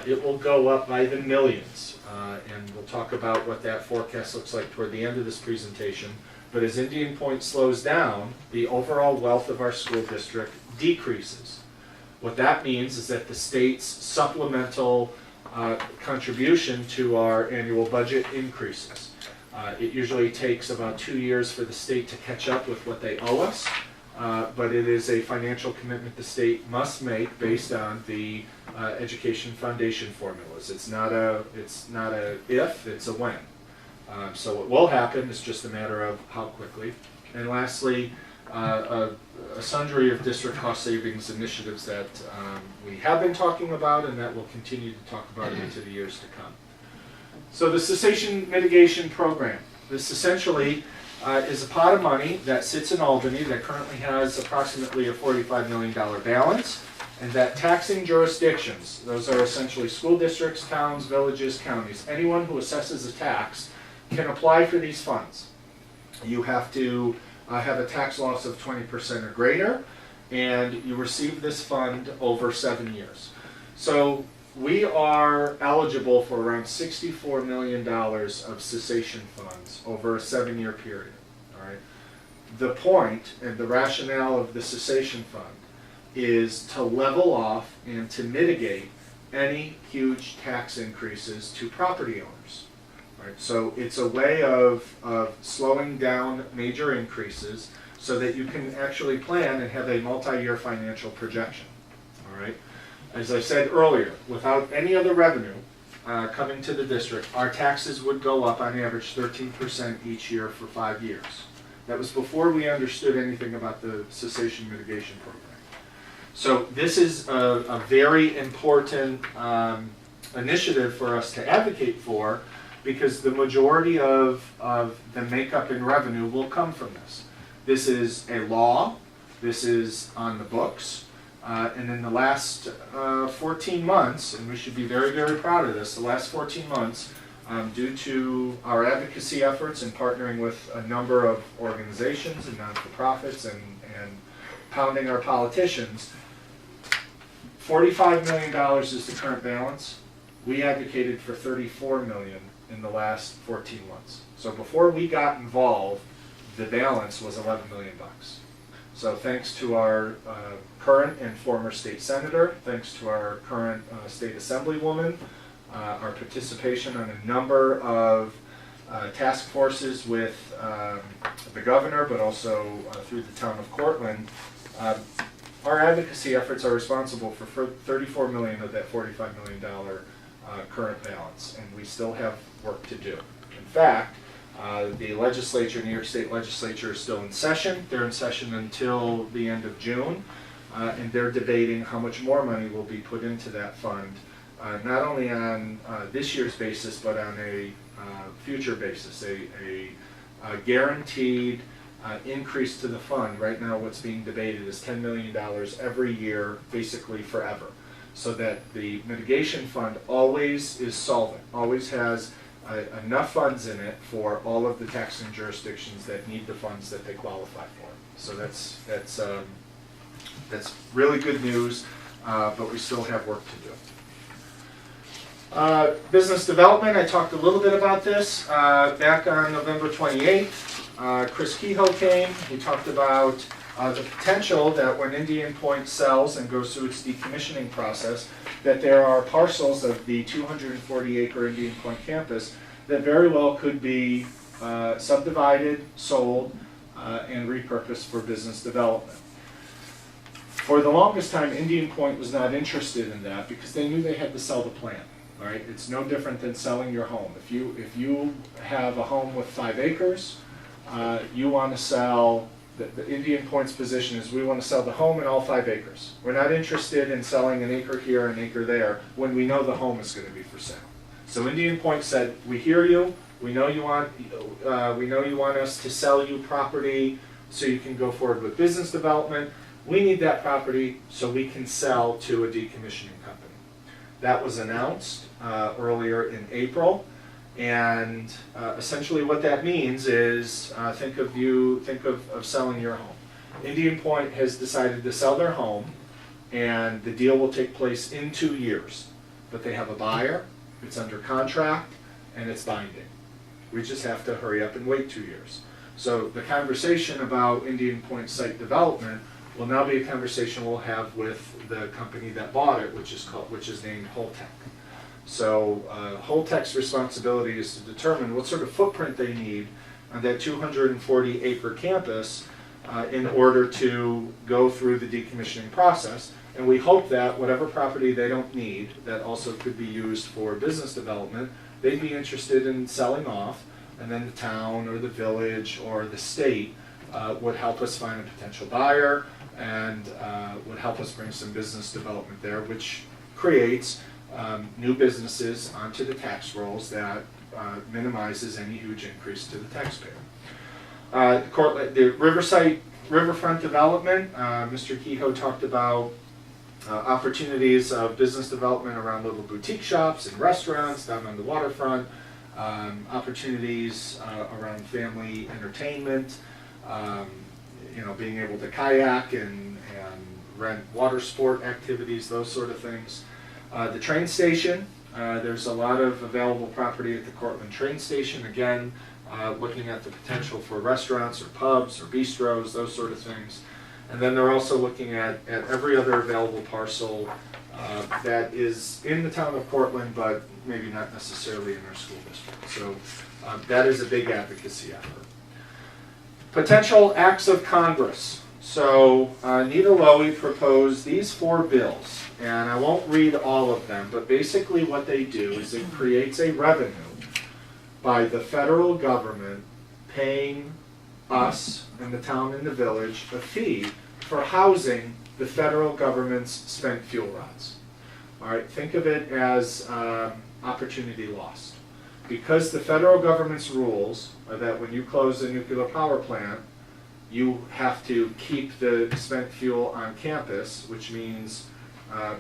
Speaker 4: It will go up by the millions, and we'll talk about what that forecast looks like toward the end of this presentation. But as Indian Point slows down, the overall wealth of our school district decreases. What that means is that the state's supplemental contribution to our annual budget increases. It usually takes about 2 years for the state to catch up with what they owe us, but it is a financial commitment the state must make based on the education foundation formulas. It's not a if, it's a when. So what will happen is just a matter of how quickly. And lastly, a sundry of district cost savings initiatives that we have been talking about and that we'll continue to talk about into the years to come. So the cessation mitigation program. This essentially is a pot of money that sits in Albany that currently has approximately a $45 million balance, and that taxing jurisdictions, those are essentially school districts, towns, villages, counties, anyone who assesses a tax can apply for these funds. You have to have a tax loss of 20% or greater, and you receive this fund over 7 years. So we are eligible for around $64 million of cessation funds over a 7-year period. All right. The point and the rationale of the cessation fund is to level off and to mitigate any huge tax increases to property owners. Right? So it's a way of slowing down major increases so that you can actually plan and have a multi-year financial projection. All right? As I said earlier, without any other revenue coming to the district, our taxes would go up on average 13% each year for 5 years. That was before we understood anything about the cessation mitigation program. So this is a very important initiative for us to advocate for, because the majority of the makeup in revenue will come from this. This is a law, this is on the books, and in the last 14 months, and we should be very, very proud of this, the last 14 months, due to our advocacy efforts and partnering with a number of organizations and non-for-profits and pounding our politicians, $45 million is the current balance. We advocated for $34 million in the last 14 months. So before we got involved, the balance was $11 million. So thanks to our current and former state senator, thanks to our current state assemblywoman, our participation on a number of task forces with the governor, but also through the town of Cortland, our advocacy efforts are responsible for $34 million of that $45 million current balance, and we still have work to do. In fact, the legislature, New York State Legislature, is still in session. They're in session until the end of June, and they're debating how much more money will be put into that fund, not only on this year's basis, but on a future basis, a guaranteed increase to the fund. Right now what's being debated is $10 million every year, basically forever, so that the mitigation fund always is solvent, always has enough funds in it for all of the taxing jurisdictions that need the funds that they qualify for. So that's really good news, but we still have work to do. Business development, I talked a little bit about this back on November 28th. Chris Kehoe came. He talked about the potential that when Indian Point sells and goes through its decommissioning process, that there are parcels of the 240-acre Indian Point campus that very well could be subdivided, sold, and repurposed for business development. For the longest time, Indian Point was not interested in that because they knew they had to sell the plant. Right? It's no different than selling your home. If you have a home with 5 acres, you want to sell, the Indian Point's position is we want to sell the home and all 5 acres. We're not interested in selling an acre here, an acre there, when we know the home is going to be for sale. So Indian Point said, we hear you, we know you want us to sell you property so you can go forward with business development. We need that property so we can sell to a decommissioning company. That was announced earlier in April, and essentially what that means is think of selling your home. Indian Point has decided to sell their home, and the deal will take place in 2 years. But they have a buyer, it's under contract, and it's binding. We just have to hurry up and wait 2 years. So the conversation about Indian Point site development will now be a conversation we'll have with the company that bought it, which is named Holtec. So Holtec's responsibility is to determine what sort of footprint they need on that 240-acre campus in order to go through the decommissioning process. And we hope that whatever property they don't need that also could be used for business development, they'd be interested in selling off, and then the town or the village or the state would help us find a potential buyer and would help us bring some business development there, which creates new businesses onto the tax rolls that minimizes any huge increase to the taxpayer. The riverfront development, Mr. Kehoe talked about opportunities of business development around little boutique shops and restaurants down on the waterfront, opportunities around family entertainment, being able to kayak and rent water sport activities, those sort of things. The train station, there's a lot of available property at the Cortland train station, again, looking at the potential for restaurants or pubs or bistros, those sort of things. And then they're also looking at every other available parcel that is in the town of Cortland, but maybe not necessarily in our school district. So that is a big advocacy effort. Potential acts of Congress. So Nita Lowy proposed these 4 bills, and I won't read all of them, but basically what they do is it creates a revenue by the federal government paying us and the town and the village a fee for housing the federal government's spent fuel rods. All right, think of it as opportunity lost. Because the federal government's rules are that when you close a nuclear power plant, you have to keep the spent fuel on campus, which means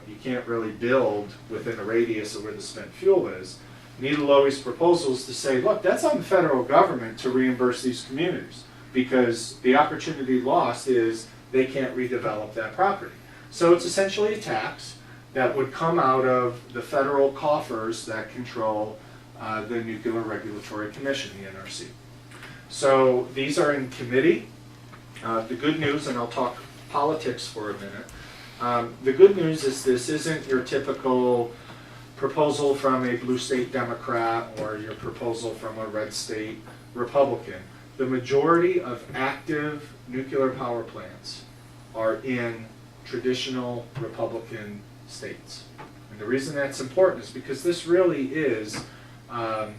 Speaker 4: you can't really build within a radius of where the spent fuel is. Nita Lowy's proposal is to say, look, that's on the federal government to reimburse these communities, because the opportunity lost is they can't redevelop that property. So it's essentially a tax that would come out of the federal coffers that control the Nuclear Regulatory Commission, the NRC. So these are in committee. The good news, and I'll talk politics for a minute, the good news is this isn't your typical proposal from a blue state Democrat or your proposal from a red state Republican. The majority of active nuclear power plants are in traditional Republican states. And the reason that's important is because this really is a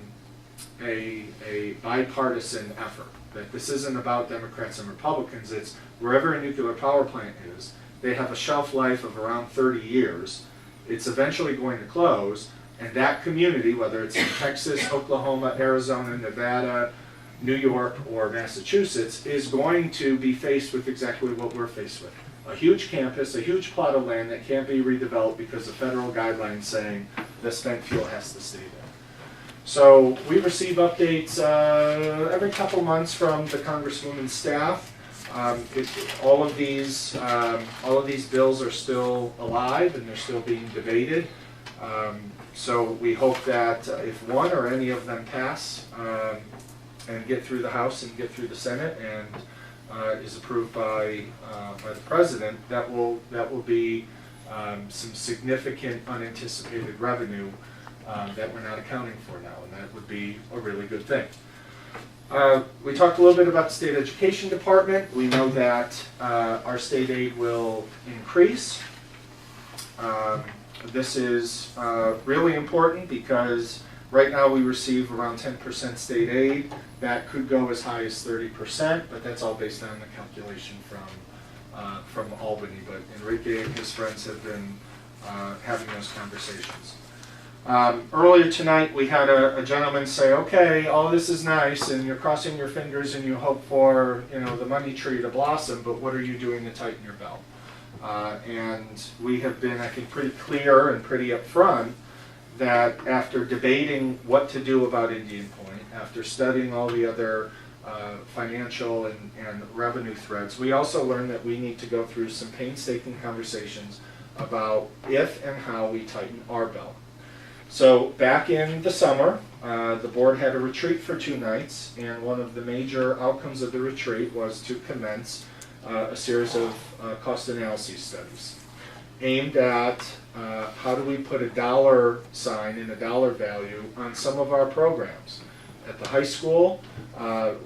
Speaker 4: bipartisan effort. That this isn't about Democrats and Republicans, it's wherever a nuclear power plant is, they have a shelf life of around 30 years. It's eventually going to close, and that community, whether it's in Texas, Oklahoma, Arizona, Nevada, New York, or Massachusetts, is going to be faced with exactly what we're faced with. A huge campus, a huge plot of land that can't be redeveloped because of federal guidelines saying the spent fuel has to stay there. So we receive updates every couple months from the Congresswoman's staff. All of these bills are still alive and they're still being debated. So we hope that if one or any of them pass and get through the House and get through the Senate and is approved by the President, that will be some significant unanticipated revenue that we're not accounting for now, and that would be a really good thing. We talked a little bit about the State Education Department. We know that our state aid will increase. This is really important because right now we receive around 10% state aid. That could go as high as 30%, but that's all based on the calculation from Albany. But Enrique and his friends have been having those conversations. Earlier tonight we had a gentleman say, okay, all this is nice and you're crossing your fingers and you hope for the money tree to blossom, but what are you doing to tighten your belt? And we have been, I think, pretty clear and pretty upfront that after debating what to do about Indian Point, after studying all the other financial and revenue threads, we also learned that we need to go through some painstaking conversations about if and how we tighten our belt. So back in the summer, the board had a retreat for 2 nights, and one of the major outcomes of the retreat was to commence a series of cost analysis studies aimed at how do we put a dollar sign and a dollar value on some of our programs. At the high school,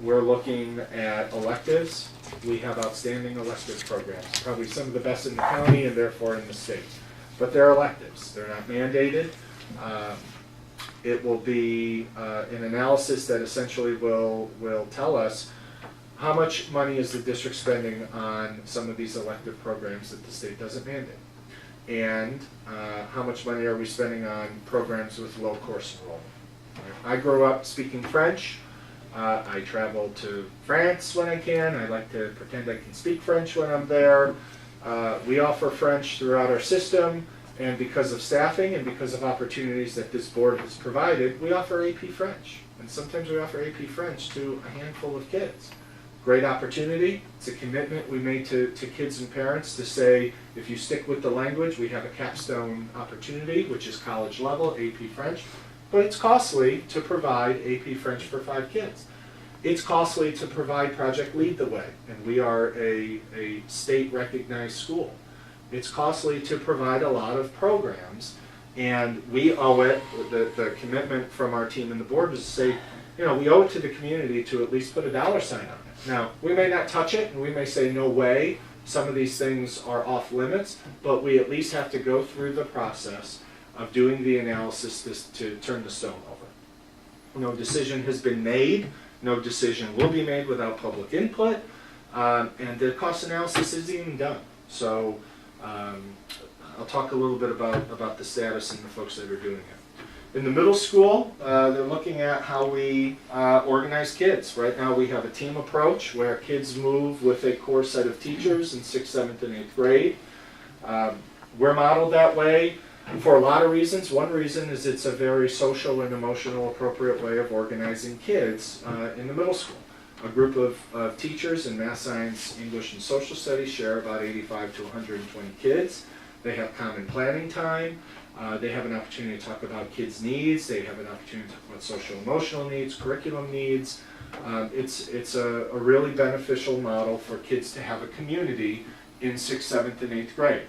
Speaker 4: we're looking at electives. We have outstanding elective programs, probably some of the best in the county and therefore in the state. But they're electives, they're not mandated. It will be an analysis that essentially will tell us how much money is the district spending on some of these elective programs that the state doesn't mandate, and how much money are we spending on programs with low course enrollment. I grew up speaking French. I travel to France when I can. I like to pretend I can speak French when I'm there. We offer French throughout our system. And because of staffing and because of opportunities that this board has provided, we offer AP French. And sometimes we offer AP French to a handful of kids. Great opportunity. It's a commitment we made to kids and parents to say, if you stick with the language, we have a capstone opportunity, which is college level, AP French. But it's costly to provide AP French for 5 kids. It's costly to provide Project Lead the Way, and we are a state-recognized school. It's costly to provide a lot of programs, And we owe it, the commitment from our team and the board was to say, we owe it to the community to at least put a dollar sign on it. Now, we may not touch it, and we may say, no way, some of these things are off limits, but we at least have to go through the process of doing the analysis to turn the stone over. No decision has been made, no decision will be made without public input, and the cost analysis isn't even done. So I'll talk a little bit about the status and the folks that are doing it. In the middle school, they're looking at how we organize kids. Right now we have a team approach where kids move with a core set of teachers in 6th, 7th, and 8th grade. We're modeled that way for a lot of reasons. One reason is it's a very social and emotional appropriate way of organizing kids in the middle school. A group of teachers in math, science, English, and social studies share about 85 to 120 kids. They have common planning time. They have an opportunity to talk about kids' needs. They have an opportunity to talk about social emotional needs, curriculum needs. It's a really beneficial model for kids to have a community in 6th, 7th, and 8th grade.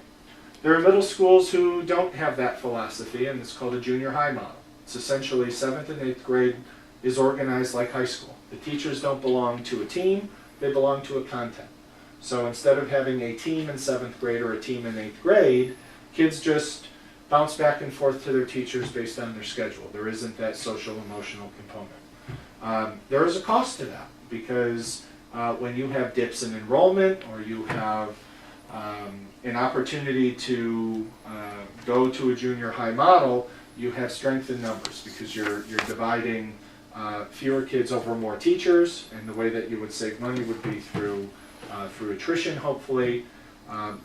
Speaker 4: There are middle schools who don't have that philosophy, and it's called a junior high model. It's essentially 7th and 8th grade is organized like high school. The teachers don't belong to a team, they belong to a content. So instead of having a team in 7th grade or a team in 8th grade, kids just bounce back and forth to their teachers based on their schedule. There isn't that social emotional component. There is a cost to that because when you have dips in enrollment or you have an opportunity to go to a junior high model, you have strength in numbers because you're dividing fewer kids over more teachers, and the way that you would save money would be through attrition, hopefully.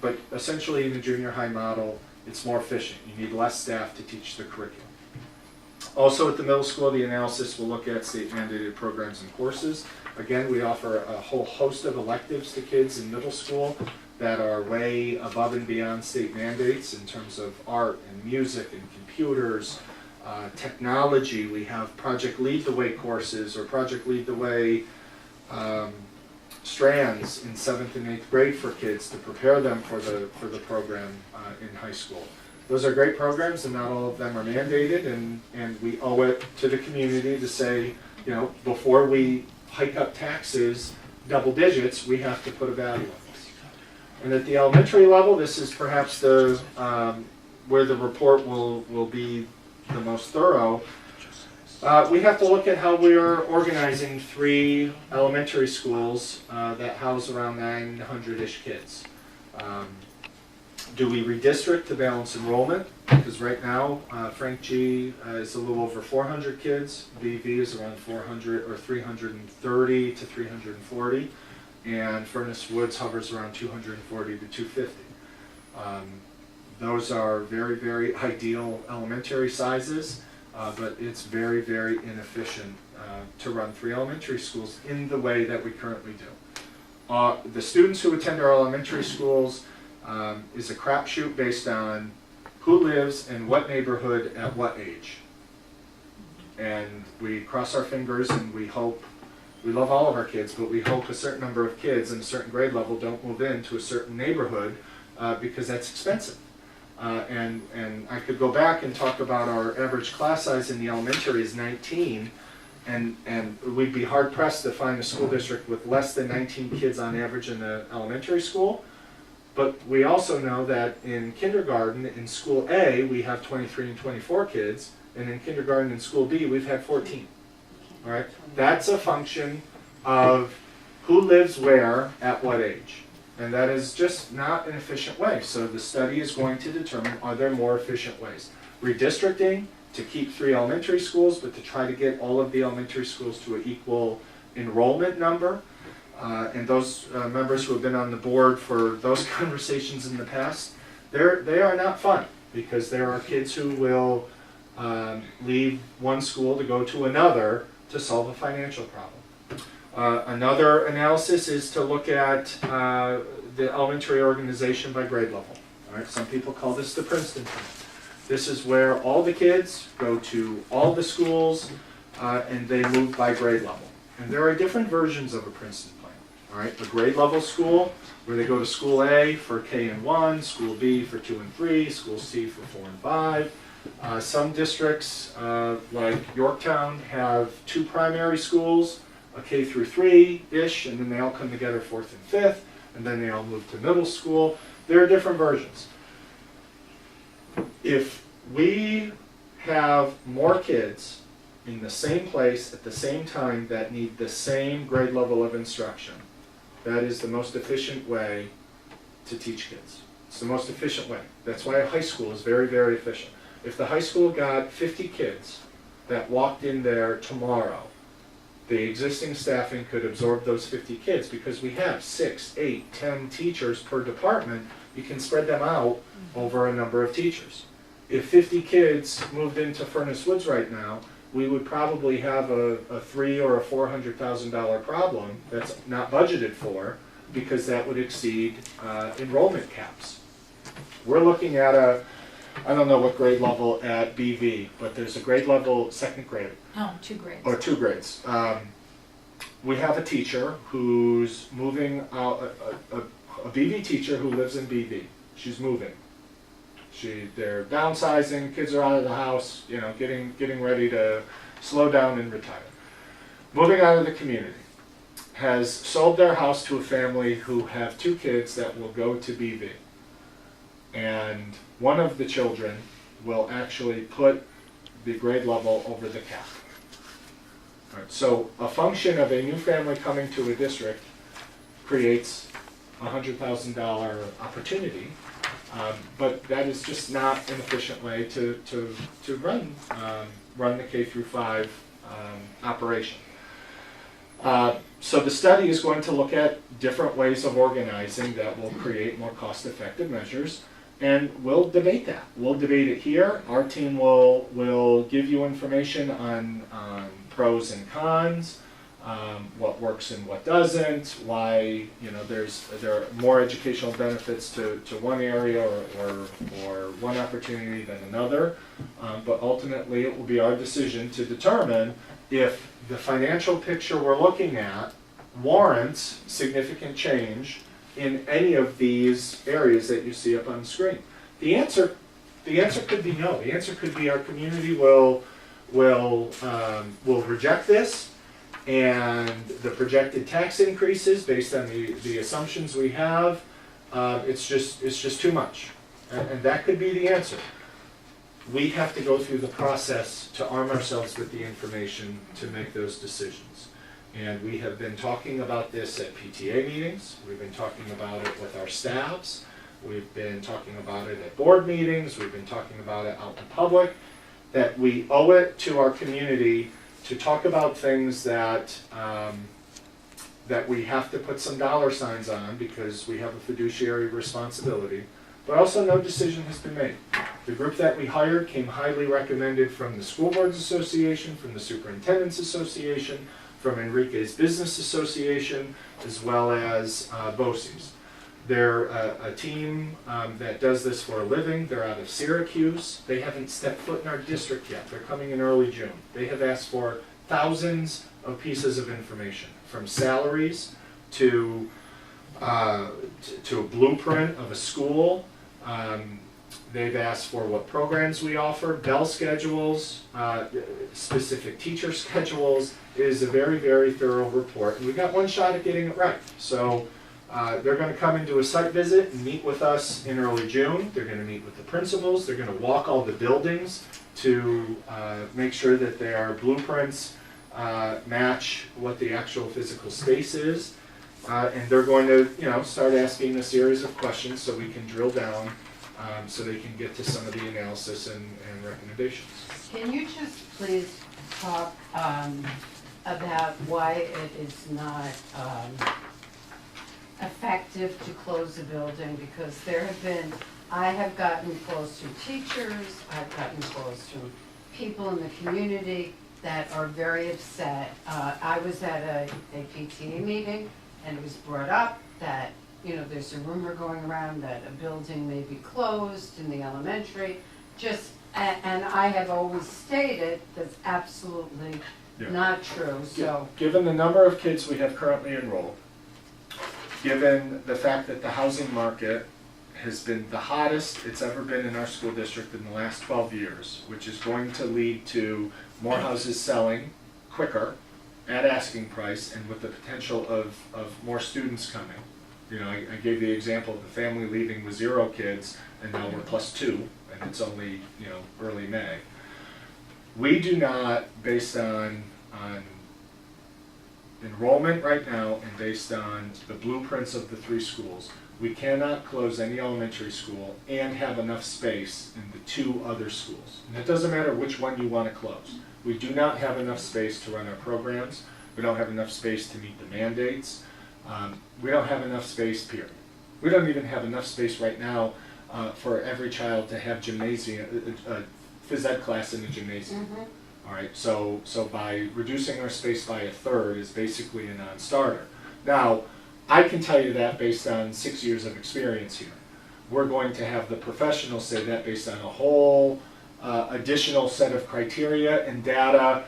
Speaker 4: But essentially in the junior high model, it's more efficient. You need less staff to teach the curriculum. Also at the middle school, the analysis will look at state mandated programs and courses. Again, we offer a whole host of electives to kids in middle school that are way above and beyond state mandates in terms of art and music and computers, technology. We have Project Lead the Way courses or Project Lead the Way strands in 7th and 8th grade for kids to prepare them for the program in high school. Those are great programs, and not all of them are mandated, and we owe it to the community to say, before we hike up taxes double digits, we have to put a value on this. And at the elementary level, this is perhaps the where the report will be the most thorough. We have to look at how we are organizing 3 elementary schools that house around 900-ish kids. Do we redistrict to balance enrollment? Because right now, Frank G is a little over 400 kids. BV is around 400 or 330 to 340. And Furnace Woods hovers around 240 to 250. Those are very, very ideal elementary sizes. But it's very, very inefficient to run 3 elementary schools in the way that we currently do. The students who attend our elementary schools is a crapshoot based on who lives in what neighborhood at what age. And we cross our fingers and we hope, we love all of our kids, but we hope a certain number of kids in a certain grade level don't move into a certain neighborhood because that's expensive. And I could go back and talk about our average class size in the elementary is 19, and we'd be hard pressed to find a school district with less than 19 kids on average in the elementary school. But we also know that in kindergarten, in school A, we have 23 and 24 kids, and in kindergarten in school B, we've had 14. All right? That's a function of who lives where at what age. And that is just not an efficient way. So the study is going to determine, are there more efficient ways? Redistricting to keep 3 elementary schools, but to try to get all of the elementary schools to an equal enrollment number. And those members who have been on the board for those conversations in the past, they are not fun, because there are kids who will leave one school to go to another to solve a financial problem. Another analysis is to look at the elementary organization by grade level. All right? Some people call this the Princeton plan. This is where all the kids go to all the schools and they move by grade level. And there are different versions of a Princeton plan. All right? A grade level school where they go to school A for K and 1, school B for 2 and 3, school C for 4 and 5. Some districts, like Yorktown, have 2 primary schools, a K through 3-ish, and then they all come together 4th and 5th, and then they all move to middle school. There are different versions. If we have more kids in the same place at the same time that need the same grade level of instruction, that is the most efficient way to teach kids. It's the most efficient way. That's why a high school is very, very efficient. If the high school got 50 kids that walked in there tomorrow, the existing staffing could absorb those 50 kids because we have 6, 8, 10 teachers per department. You can spread them out over a number of teachers. If 50 kids moved into Furnace Woods right now, we would probably have a $300,000 or $400,000 problem that's not budgeted for, because that would exceed enrollment caps. We're looking at I don't know what grade level at BV, but there's a grade level, 2nd grade.
Speaker 6: Oh, 2 grades.
Speaker 4: Or 2 grades. We have a teacher who's moving out, a BV teacher who lives in BV. She's moving. They're downsizing, kids are out of the house, getting ready to slow down and retire. Moving out of the community. Has sold their house to a family who have 2 kids that will go to BV. And one of the children will actually put the grade level over the cap. All right, so a function of a new family coming to a district creates a $100,000 opportunity, but that is just not an efficient way to run the K through 5 operation. So the study is going to look at different ways of organizing that will create more cost-effective measures, and we'll debate that. We'll debate it here. Our team will give you information on pros and cons, what works and what doesn't, why there are more educational benefits to one area or one opportunity than another. But ultimately, it will be our decision to determine if the financial picture we're looking at warrants significant change in any of these areas that you see up on the screen. The answer could be no. The answer could be our community will reject this, and the projected tax increases based on the assumptions we have, it's just too much, and that could be the answer. We have to go through the process to arm ourselves with the information to make those decisions. And we have been talking about this at PTA meetings. We've been talking about it with our staffs. We've been talking about it at board meetings. We've been talking about it out in public, that we owe it to our community to talk about things that we have to put some dollar signs on because we have a fiduciary responsibility, but also no decision has been made. The group that we hired came highly recommended from the School Boards Association, from the Superintendents Association, from Enrique's Business Association, as well as BOCES. They're a team that does this for a living. They're out of Syracuse. They haven't stepped foot in our district yet. They're coming in early June. They have asked for thousands of pieces of information, from salaries to a blueprint of a school. They've asked for what programs we offer, bell schedules, specific teacher schedules. It is a very, very thorough report, and we got one shot at getting it right. So they're going to come and do a site visit and meet with us in early June. They're going to meet with the principals. They're going to walk all the buildings to make sure that their blueprints match what the actual physical space is. And they're going to, start asking a series of questions so we can drill down, so they can get to some of the analysis and recommendations.
Speaker 1: Can you just please talk about why it is not effective to close the building? Because I have gotten calls from teachers, I've gotten calls from people in the community that are very upset. I was at a PTA meeting, and it was brought up that there's a rumor going around that a building may be closed in the elementary. And I have always stated that's absolutely not true. So,
Speaker 4: given the number of kids we have currently enrolled, given the fact that the housing market has been the hottest it's ever been in our school district in the last 12 years, which is going to lead to more houses selling quicker at asking price and with the potential of more students coming. You know, I gave the example of the family leaving with 0 kids and now we're +2 and it's only, you know, early May. We do not, based on enrollment right now and based on the blueprints of the 3 schools, we cannot close any elementary school and have enough space in the 2 other schools. And it doesn't matter which one you want to close. We do not have enough space to run our programs. We don't have enough space to meet the mandates. We don't have enough space, period. We don't even have enough space right now for every child to have gymnasium, phys ed class in the gymnasium. All right, so by reducing our space by 1/3 is basically a non-starter. Now, I can tell you that based on 6 years of experience here. We're going to have the professionals say that based on a whole additional set of criteria and data,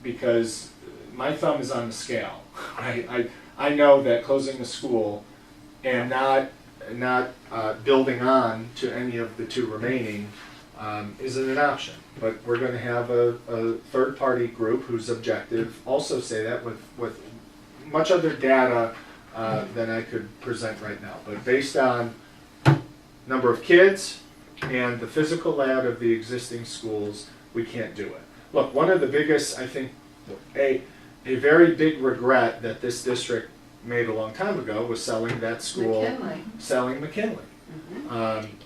Speaker 4: because my thumb is on the scale. Right? I know that closing a school and not building on to any of the 2 remaining isn't an option. But we're going to have a third-party group whose objective also say that with much other data than I could present right now. But based on number of kids and the physical layout of the existing schools, we can't do it. Look, one of the biggest, I think, a very big regret that this district made a long time ago was selling that school, selling McKinley.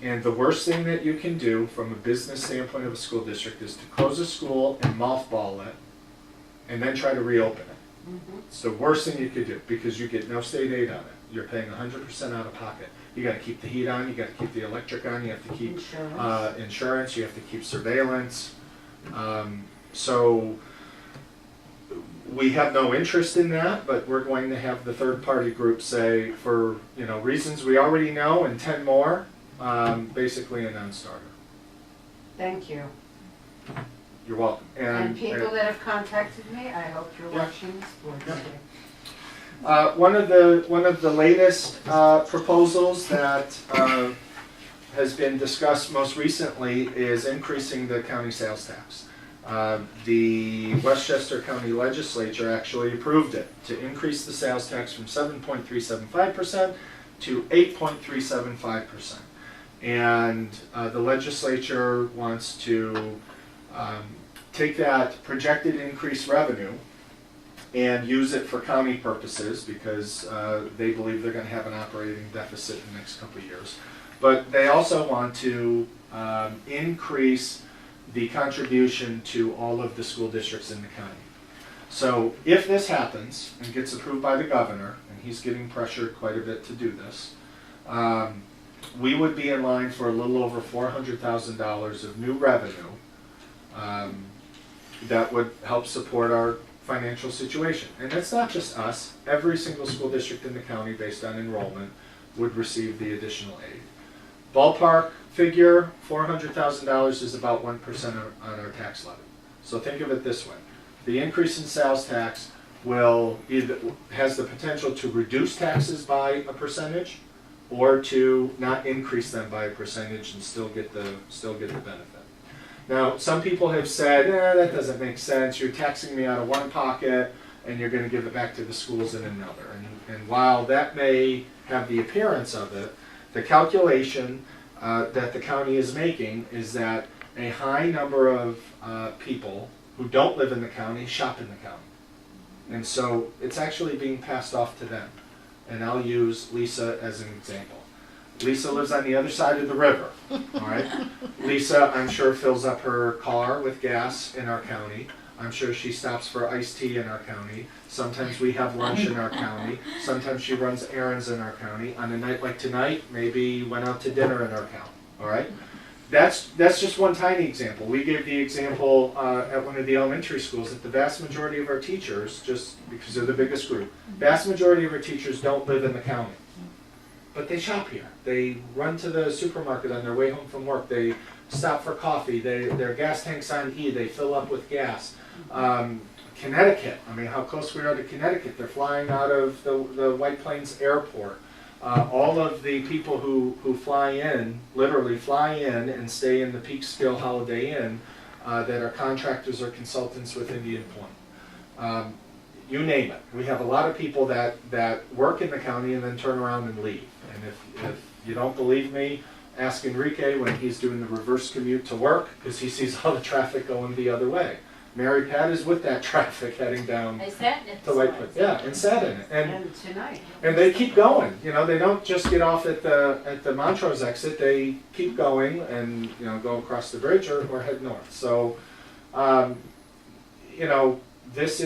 Speaker 4: And the worst thing that you can do from a business standpoint of a school district is to close a school and mothball it and then try to reopen it. It's the worst thing you could do because you get no state aid on it. You're paying 100% out of pocket. You got to keep the heat on, you got to keep the electric on, you have to keep insurance, you have to keep surveillance. So we have no interest in that, but we're going to have the third-party group say, for reasons we already know and 10 more, basically a non-starter.
Speaker 1: Thank you.
Speaker 4: You're welcome.
Speaker 1: And people that have contacted me, I hope you're watching this board today.
Speaker 4: One of the latest proposals that has been discussed most recently is increasing the county sales tax. The Westchester County Legislature actually approved it to increase the sales tax from 7.375% to 8.375%. And the legislature wants to take that projected increased revenue and use it for county purposes because they believe they're going to have an operating deficit in the next couple of years. But they also want to increase the contribution to all of the school districts in the county. So if this happens and gets approved by the governor, and he's getting pressured quite a bit to do this, we would be in line for a little over $400,000 of new revenue that would help support our financial situation. And it's not just us. Every single school district in the county, based on enrollment, would receive the additional aid. Ballpark figure, $400,000 is about 1% on our tax levy. So think of it this way. The increase in sales tax has the potential to reduce taxes by a percentage or to not increase them by a percentage and still get the benefit. Now, some people have said, that doesn't make sense. You're taxing me out of one pocket and you're going to give it back to the schools in another. And while that may have the appearance of it, the calculation that the county is making is that a high number of people who don't live in the county shop in the county. And so it's actually being passed off to them. And I'll use Lisa as an example. Lisa lives on the other side of the river, all right? Lisa, I'm sure, fills up her car with gas in our county. I'm sure she stops for iced tea in our county. Sometimes we have lunch in our county. Sometimes she runs errands in our county. On a night like tonight, maybe went out to dinner in our county, all right? That's just one tiny example. We gave the example at one of the elementary schools that the vast majority of our teachers, just because they're the biggest group, vast majority of our teachers don't live in the county. But they shop here. They run to the supermarket on their way home from work. They stop for coffee. Their gas tank's on E. They fill up with gas. Connecticut, I mean, how close we are to Connecticut. They're flying out of the White Plains Airport. All of the people who fly in, literally fly in and stay in the Peekskill Holiday Inn, that are contractors or consultants with Indian Point. You name it. We have a lot of people that work in the county and then turn around and leave. And if you don't believe me, ask Enrique when he's doing the reverse commute to work, because he sees all the traffic going the other way. Mary Pat is with that traffic heading down
Speaker 3: I sat in it.
Speaker 4: to White Plains. Yeah, and sat in it.
Speaker 1: And tonight.
Speaker 4: And they keep going. You know, they don't just get off at the Montrose exit. They keep going and, you know, go across the bridge or head north. So, you know, this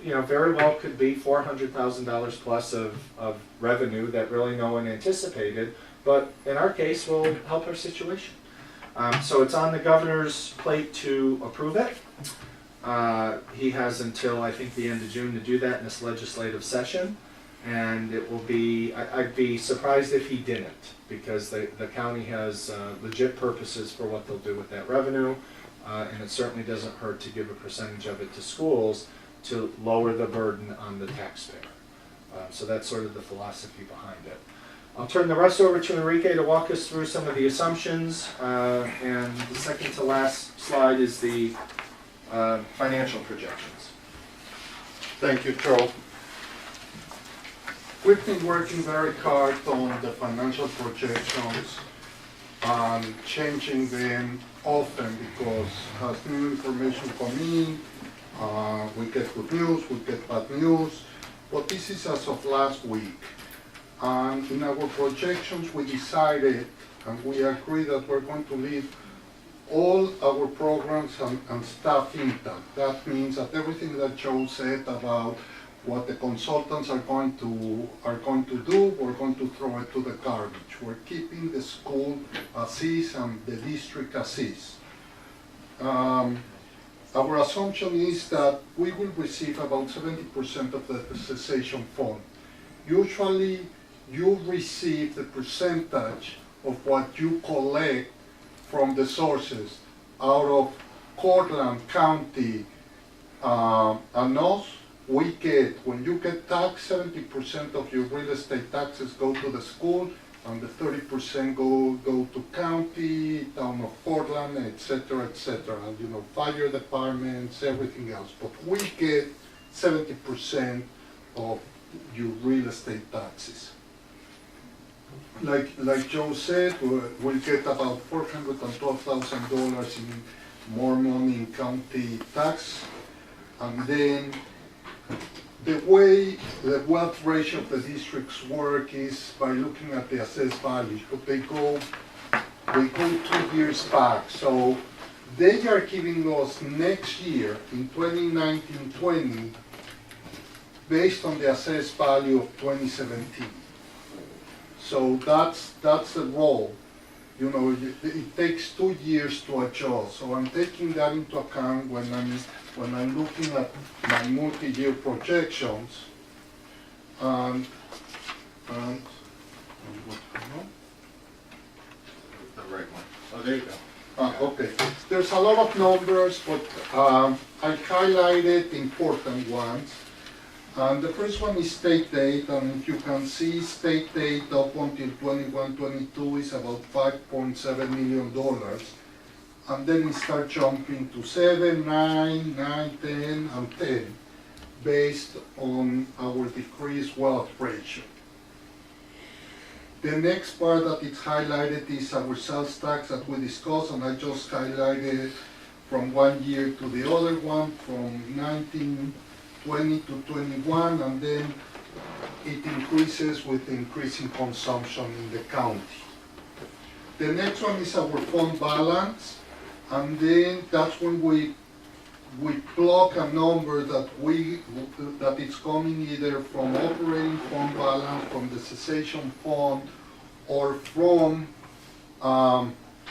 Speaker 4: you know, very well could be $400,000 plus of revenue that really no one anticipated, but in our case will help our situation. So it's on the governor's plate to approve it. He has until, I think, the end of June to do that in this legislative session. And it will be, I'd be surprised if he didn't, because the county has legit purposes for what they'll do with that revenue. And it certainly doesn't hurt to give a percentage of it to schools to lower the burden on the taxpayer. So that's sort of the philosophy behind it. I'll turn the rest over to Enrique to walk us through some of the assumptions. And the second to last slide is the financial projections.
Speaker 12: Thank you, Joe. We've been working very hard on the financial projections and changing them often because as new information come in, we get good news, we get bad news, but this is as of last week. And in our projections, we decided and we agreed that we're going to leave all our programs and staff intact. That means that everything that Joe said about what the consultants are going to do, we're going to throw it to the garbage. We're keeping the school as is and the district as is. Our assumption is that we will receive about 70% of the cessation fund. Usually, you receive the percentage of what you collect from the sources out of Cortland County and us. We get, when you get taxed, 70% of your real estate taxes go to the school, and the 30% go to county, town of Portland, etc., and, you know, fire departments, everything else. But we get 70% of your real estate taxes. Like Joe said, we'll get about $412,000 in more money in county tax, and then the way the wealth ratio of the districts work is by looking at the assessed values, but they go 2 years back. So they are giving us next year, in 2019-20, based on the assessed value of 2017. So that's the role. You know, it takes 2 years to adjust. So I'm taking that into account when I'm looking at my multi-year projections. And
Speaker 4: The right one. Oh, there you go.
Speaker 12: okay. There's a lot of numbers, but I highlighted important ones. And the first one is state aid, and if you can see, state aid up until 21-22 is about $5.7 million. And then it starts jumping to 7, 9, 10, and 10, based on our decreased wealth ratio. The next part that is highlighted is our sales tax that we discussed, and I just highlighted from 1 year to the other one, from 20 to 21, and then it increases with increasing consumption in the county. The next one is our fund balance, and then that's when we plug a number that is coming either from operating fund balance, from the cessation fund, or from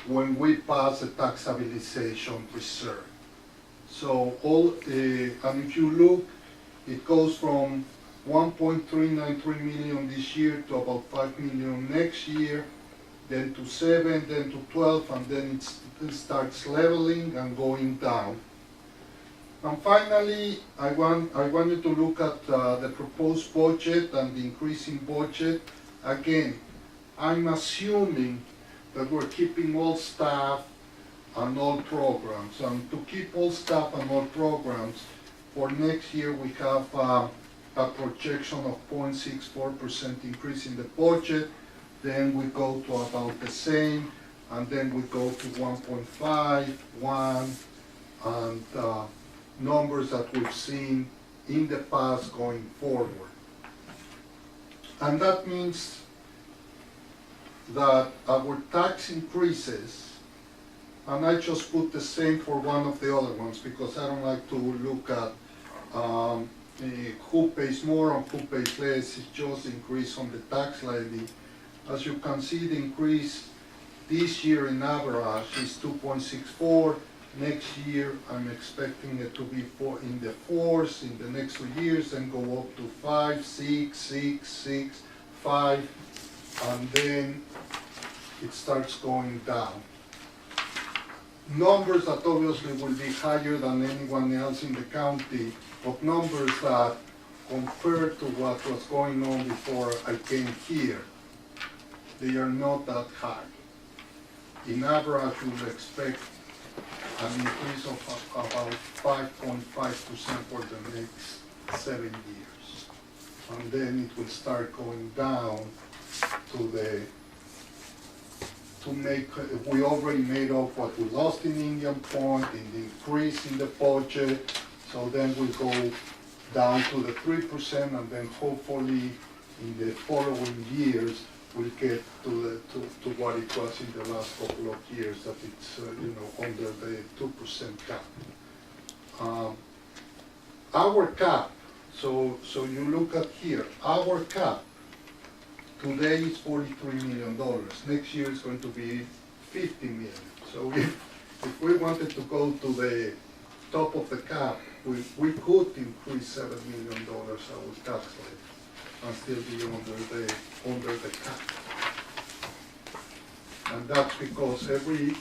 Speaker 12: when we pass the tax stabilization reserve. So and if you look, it goes from 1.393 million this year to about 5 million next year, then to 7, then to 12, and then it starts leveling and going down. And finally, I want you to look at the proposed budget and the increasing budget. Again, I'm assuming that we're keeping all staff and all programs. And to keep all staff and all programs, for next year we have a projection of 0.64% increase in the budget. Then we go to about the same, and then we go to 1.5, 1, and numbers that we've seen in the past going forward. And that means that our tax increases, and I just put the same for one of the other ones because I don't like to look at who pays more and who pays less. It's just increase on the tax levy. As you can see, the increase this year in average is 2.64. Next year, I'm expecting it to be in the 4s in the next 2 years, and go up to 5, 6, 6, 6, 5, and then it starts going down. Numbers that obviously will be higher than anyone else in the county, but numbers that, compared to what was going on before I came here, they are not that high. In average, you would expect an increase of about 5.5% for the next 7 years. And then it will start going down we already made up what we lost in Indian Point, in the increase in the budget, so then we go down to the 3%, and then hopefully in the following years we'll get to what it was in the last couple of years, that it's under the 2% cap. Our cap, so you look at here, our cap today is $43 million. Next year it's going to be $50 million. So if we wanted to go to the top of the cap, we could increase $7 million our tax rate and still be under the cap. And that's because every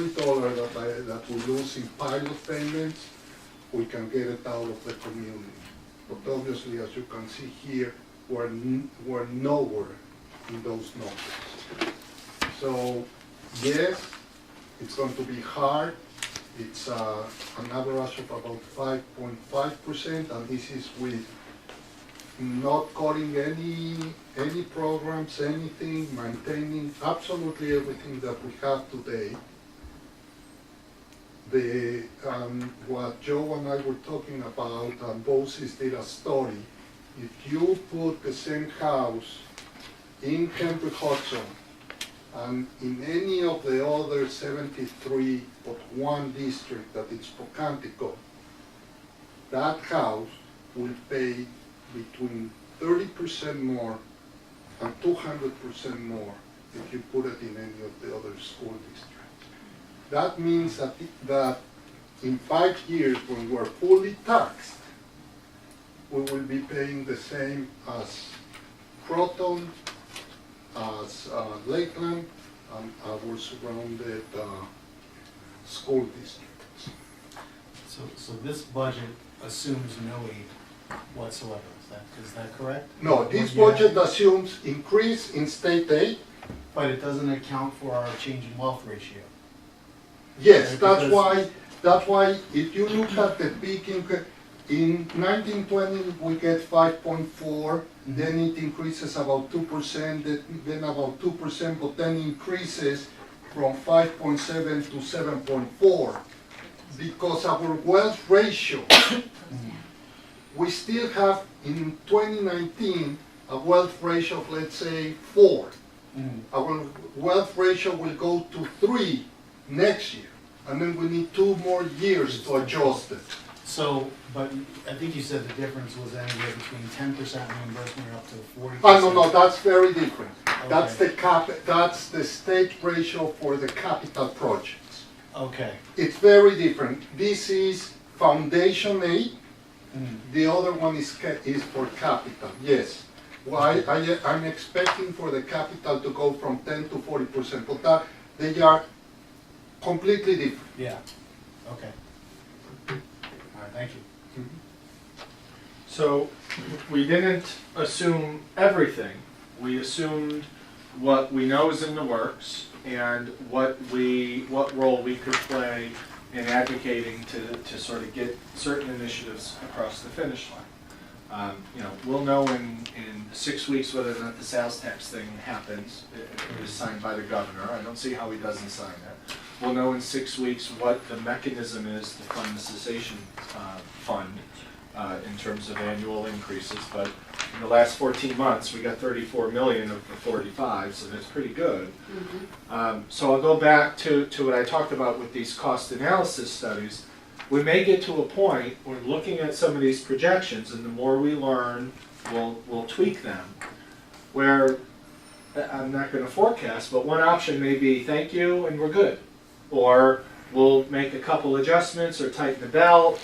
Speaker 12: dollar that we lose in pilot payments, we can get it out of the community. But obviously, as you can see here, we're nowhere in those numbers. So yes, it's going to be hard. It's an average of about 5.5%, and this is with not cutting any programs, anything, maintaining absolutely everything that we have today. What Joe and I were talking about, and BOCES did a study, if you put the same house in Henry Hudson and in any of the other 73 but one district that is Pocantico, that house will pay between 30% more and 200% more if you put it in any of the other school districts. That means that in 5 years, when we're fully taxed, we will be paying the same as Croton, as Lakeland, and our surrounded school districts.
Speaker 13: So this budget assumes no aid whatsoever, is that correct?
Speaker 12: No, this budget assumes increase in state aid.
Speaker 13: But it doesn't account for our change in wealth ratio.
Speaker 12: Yes,
Speaker 13: Right,
Speaker 12: that's why if you look at the big increase, in 1920 we get 5.4, then it increases about 2%, then about 2%, but then increases from 5.7 to 7.4, because our wealth ratio, we still have in 2019 a wealth ratio of, let's say, 4. Our wealth ratio will go to 3 next year, and then we need 2 more years to adjust it.
Speaker 13: So, but I think you said the difference was anywhere between 10% reimbursement or up to 40%.
Speaker 12: Oh, no, that's very different.
Speaker 13: Okay.
Speaker 12: That's the state ratio for the capital projects.
Speaker 13: Okay.
Speaker 12: It's very different. This is foundation aid. The other one is for capital, yes. Well, I'm expecting for the capital to go from 10 to 40%, but they are completely different.
Speaker 13: Yeah. Okay. All right. thank you.
Speaker 4: So we didn't assume everything. We assumed what we know is in the works and what role we could play in advocating to sort of get certain initiatives across the finish line. We'll know in 6 weeks whether or not the sales tax thing happens. It is signed by the governor. I don't see how he doesn't sign it. We'll know in 6 weeks what the mechanism is to fund the cessation fund in terms of annual increases. But in the last 14 months, we got 34 million of the 45, so that's pretty good. So I'll go back to what I talked about with these cost analysis studies. We may get to a point when looking at some of these projections, and the more we learn, we'll tweak them, where I'm not going to forecast, but one option may be thank you and we're good. Or we'll make a couple adjustments or tighten the belt,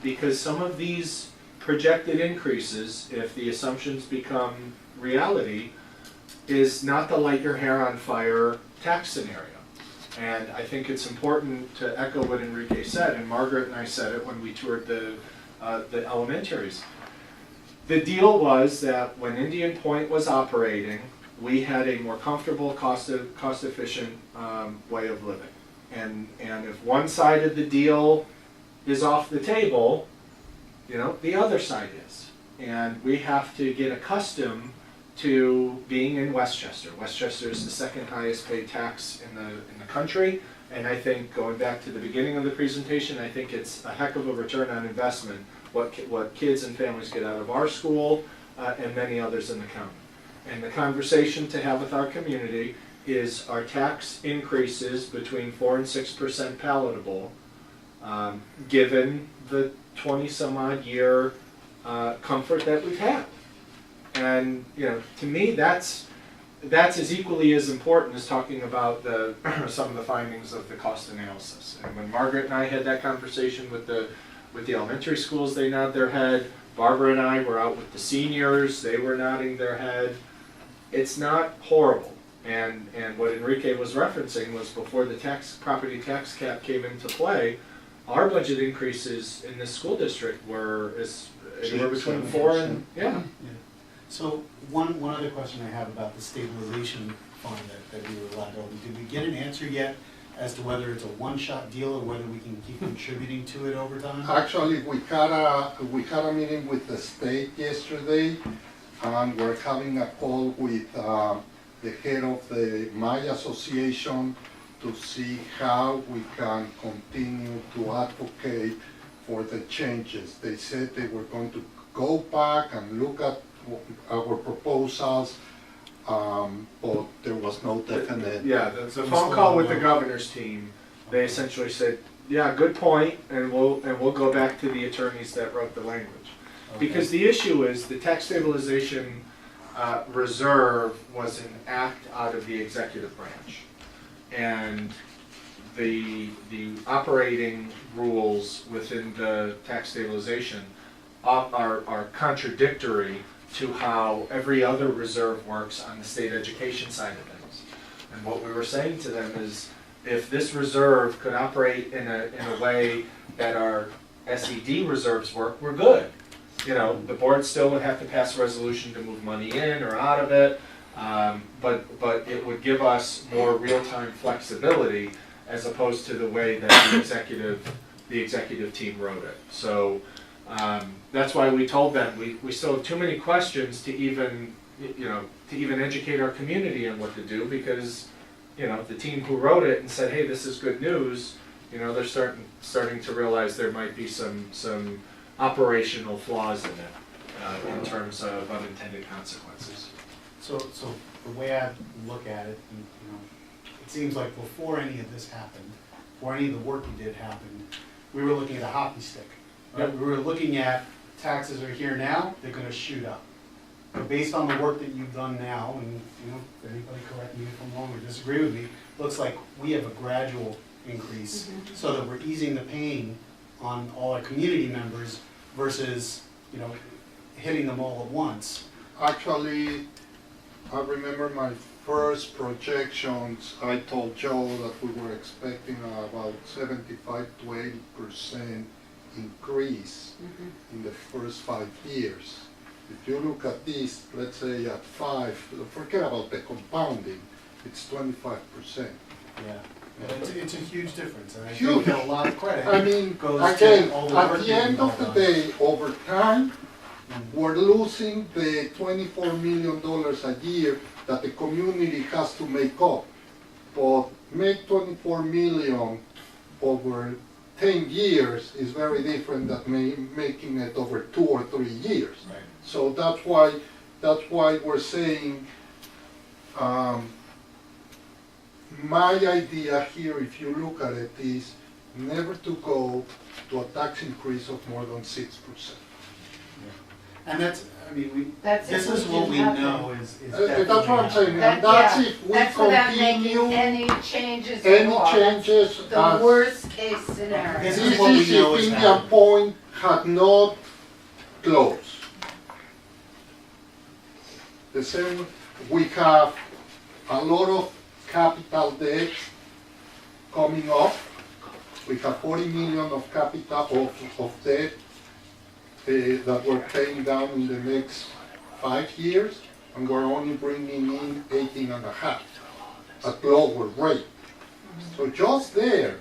Speaker 4: because some of these projected increases, if the assumptions become reality, is not the light your hair on fire tax scenario. And I think it's important to echo what Enrique said, and Margaret and I said it when we toured the elementaries. The deal was that when Indian Point was operating, we had a more comfortable, cost-efficient way of living. And if one side of the deal is off the table, the other side is. And we have to get accustomed to being in Westchester. Westchester is the second highest paid tax in the country, and I think, going back to the beginning of the presentation, I think it's a heck of a return on investment what kids and families get out of our school and many others in the county. And the conversation to have with our community is, are tax increases between 4% and 6% palatable, given the 20-some-odd year comfort that we've had? And to me, that's as equally as important as talking about some of the findings of the cost analysis. And when Margaret and I had that conversation with the elementary schools, they nod their head. Barbara and I were out with the seniors; they were nodding their head. It's not horrible. And what Enrique was referencing was, before the property tax cap came into play, our budget increases in this school district were anywhere between 4 and
Speaker 13: So one other question I have about the stabilization fund that we were allowed to open. Did we get an answer yet as to whether it's a one-shot deal or whether we can keep contributing to it over time?
Speaker 12: Actually, we had a meeting with the state yesterday, and we're having a call with the head of my association to see how we can continue to advocate for the changes. They said they were going to go back and look at our proposals, but there was no definite.
Speaker 4: Yeah, the phone call with the governor's team, they essentially said, yeah, good point, and we'll go back to the attorneys that wrote the language.
Speaker 13: Okay.
Speaker 4: Because the issue is, the tax stabilization reserve was an act out of the executive branch. And the operating rules within the tax stabilization are contradictory to how every other reserve works on the state education side of things. And what we were saying to them is, if this reserve could operate in a way that our SED reserves work, we're good. The board still would have to pass a resolution to move money in or out of it, but it would give us more real-time flexibility, as opposed to the way that the executive team wrote it. So that's why we told them we still have too many questions to even educate our community on what to do, because the team who wrote it and said, hey, this is good news, they're starting to realize there might be some operational flaws in it in terms of unintended consequences.
Speaker 13: So the way I look at it, it seems like before any of this happened, before any of the work we did happened, we were looking at a hockey stick. Right?
Speaker 4: Yep.
Speaker 13: We were looking at taxes are here now, they're going to shoot up. But based on the work that you've done now, and if anybody correct me if I'm wrong or disagree with me, looks like we have a gradual increase, so that we're easing the pain on all our community members versus hitting them all at once.
Speaker 12: Actually, I remember my first projections, I told Joe that we were expecting about 75 to 80% increase in the first 5 years. If you look at this, let's say at 5, forget about the compounding, it's 25%.
Speaker 13: Yeah. It's a huge difference, and I
Speaker 12: Huge.
Speaker 13: think that a lot of credit
Speaker 12: I mean,
Speaker 13: goes
Speaker 12: again,
Speaker 13: to all the work
Speaker 12: at the
Speaker 13: you've
Speaker 12: end of the
Speaker 13: done.
Speaker 12: day, over time, we're losing the $24 million a year that the community has to make up. But make 24 million over 10 years is very different than making it over 2 or 3 years.
Speaker 13: Right.
Speaker 12: So that's why we're saying, my idea here, if you look at it, is never to go to a tax increase of more than 6%.
Speaker 13: And that's, I mean,
Speaker 1: That's
Speaker 13: this
Speaker 1: if
Speaker 13: is
Speaker 1: we
Speaker 13: what
Speaker 1: do
Speaker 13: we
Speaker 1: nothing.
Speaker 13: know is
Speaker 12: That's what I'm saying,
Speaker 1: That-
Speaker 12: and that's
Speaker 1: yeah,
Speaker 12: if we
Speaker 1: That's without
Speaker 12: continue
Speaker 1: making any changes at
Speaker 12: any
Speaker 1: all.
Speaker 12: changes.
Speaker 1: That's the worst case scenario.
Speaker 13: This
Speaker 12: This
Speaker 13: is what we
Speaker 12: is
Speaker 13: know
Speaker 12: if
Speaker 13: is
Speaker 12: Indian
Speaker 13: happening.
Speaker 12: Point had not closed. The same, we have a lot of capital debt coming up. We have 40 million of capital of debt that we're paying down in the next 5 years, and we're only bringing in 18.5 at lower rate. So just there,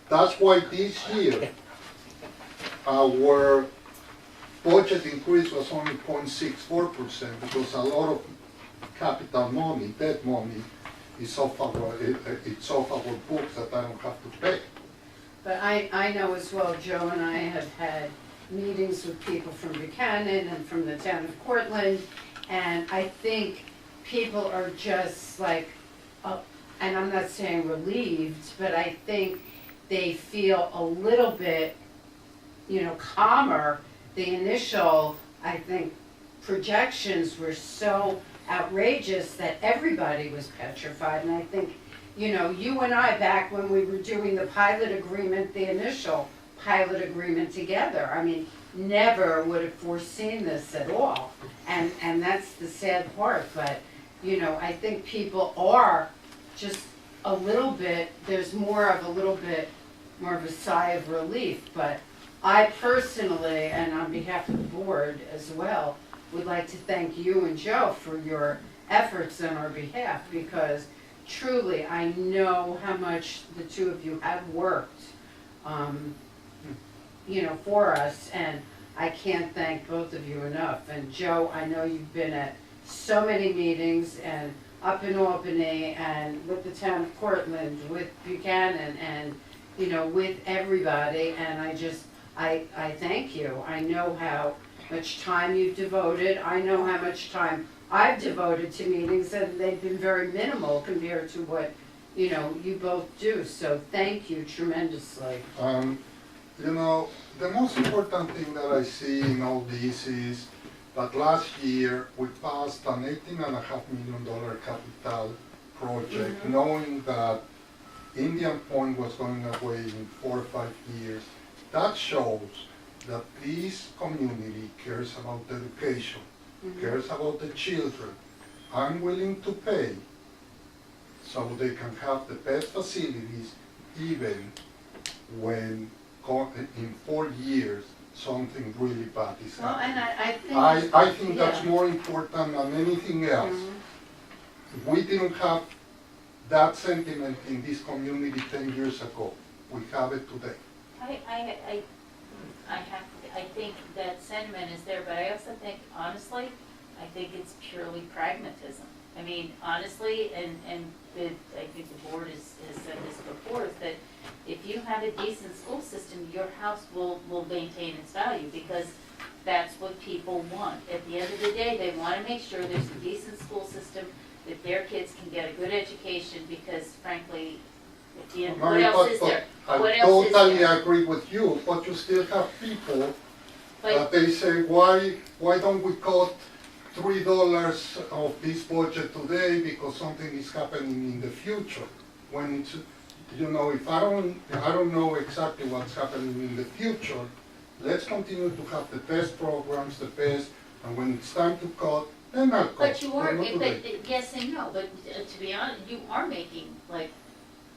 Speaker 12: that's why this year our budget increase was only 0.64% because a lot of capital money, debt money, is off our books that I don't have to pay.
Speaker 1: But I know as well, Joe and I have had meetings with people from Buchanan and from the town of Cortland, and I think people are just like, and I'm not saying relieved, but I think they feel a little bit, calmer. The initial, I think, projections were so outrageous that everybody was petrified, and I think, you and I, back when we were doing the pilot agreement, the initial pilot agreement together, I mean, never would have foreseen this at all, and that's the sad part, but, I think people are just a little bit, there's more of a sigh of relief, but I personally, and on behalf of the board as well, would like to thank you and Joe for your efforts on our behalf, because truly, I know how much the two of you have worked, for us, and I can't thank both of you enough. And Joe, I know you've been at so many meetings, and up in Albany, and with the town of Cortland, with Buchanan, and, with everybody, and I thank you. I know how much time you've devoted. I know how much time I've devoted to meetings, and they've been very minimal compared to what, you both do. So thank you tremendously.
Speaker 12: The most important thing that I see in all this is that last year we passed an $18.5 million capital project, knowing that Indian Point was going away in 4 or 5 years. That shows that this community cares about education, cares about the children. I'm willing to pay so they can have the best facilities, even when in 4 years something really bad is
Speaker 1: Well, and
Speaker 12: happening.
Speaker 1: I think.
Speaker 12: I think that's
Speaker 1: yeah.
Speaker 12: more important than anything else. If we didn't have that sentiment in this community 10 years ago, we have it today.
Speaker 3: I think that sentiment is there, but I also think, honestly, I think it's purely pragmatism. I mean, honestly, and I think the board has said this before, is that if you have a decent school system, your house will maintain its value, because that's what people want. At the end of the day, they want to make sure there's a decent school system, that their kids can get a good education, because frankly, at the end, what else is there? What
Speaker 12: I
Speaker 3: else is
Speaker 12: totally
Speaker 3: there?
Speaker 12: agree with you, but you still have people
Speaker 3: But-
Speaker 12: that they say, why don't we cut $3 of this budget today because something is happening in the future? When it's, if I don't know exactly what's happening in the future, let's continue to have the best programs, and when it's time to cut, then I'll cut.
Speaker 3: But you are,
Speaker 12: not today.
Speaker 3: but yes and no, but to be honest, you are making, like,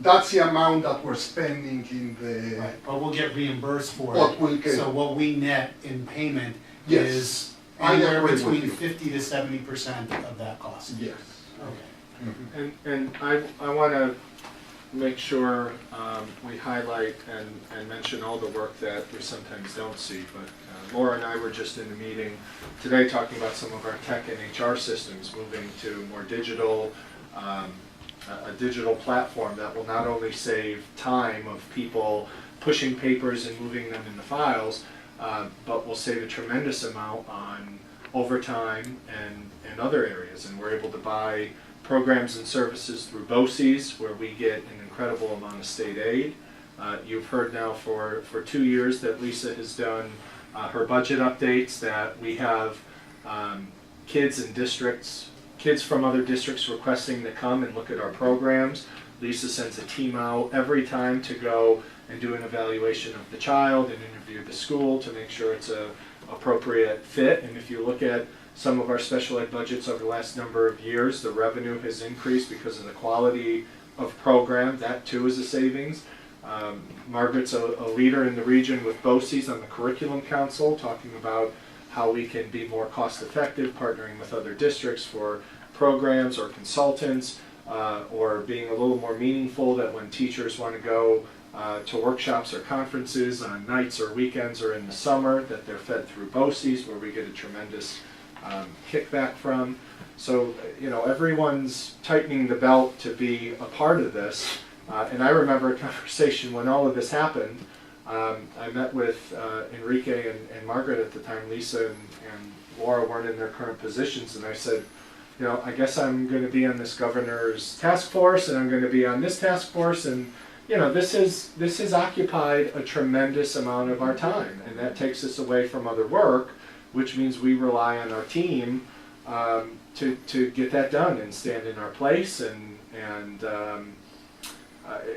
Speaker 12: that's the amount that we're spending in the,
Speaker 13: Right, but we'll get reimbursed for
Speaker 12: what
Speaker 13: it.
Speaker 12: we'll get.
Speaker 13: So what we net in payment
Speaker 12: Yes,
Speaker 13: is
Speaker 12: I
Speaker 13: anywhere
Speaker 12: agree with
Speaker 13: between
Speaker 12: you.
Speaker 13: 50 to 70% of that cost.
Speaker 12: Yes.
Speaker 13: Okay.
Speaker 4: And I want to make sure we highlight and mention all the work that we sometimes don't see. But Laura and I were just in a meeting today talking about some of our tech and HR systems moving to more digital, a digital platform that will not only save time of people pushing papers and moving them into files, but will save a tremendous amount on overtime and other areas. And we're able to buy programs and services through BOCES, where we get an incredible amount of state aid. You've heard now for 2 years that Lisa has done her budget updates, that we have kids in districts, kids from other districts requesting to come and look at our programs. Lisa sends a team out every time to go and do an evaluation of the child and interview the school to make sure it's a appropriate fit. And if you look at some of our special ed budgets over the last number of years, the revenue has increased because of the quality of program. That too is a savings. Margaret's a leader in the region with BOCES on the Curriculum Council, talking about how we can be more cost effective, partnering with other districts for programs or consultants, or being a little more meaningful, that when teachers want to go to workshops or conferences on nights or weekends or in the summer, that they're fed through BOCES, where we get a tremendous kickback from. So, you know, everyone's tightening the belt to be a part of this. And I remember a conversation when all of this happened. I met with Enrique and Margaret at the time. Lisa and Laura weren't in their current positions, and I said, you know, I guess I'm going to be on this governor's task force, and I'm going to be on this task force, and you know, this has occupied a tremendous amount of our time, and that takes us away from other work, which means we rely on our team to get that done and stand in our place, and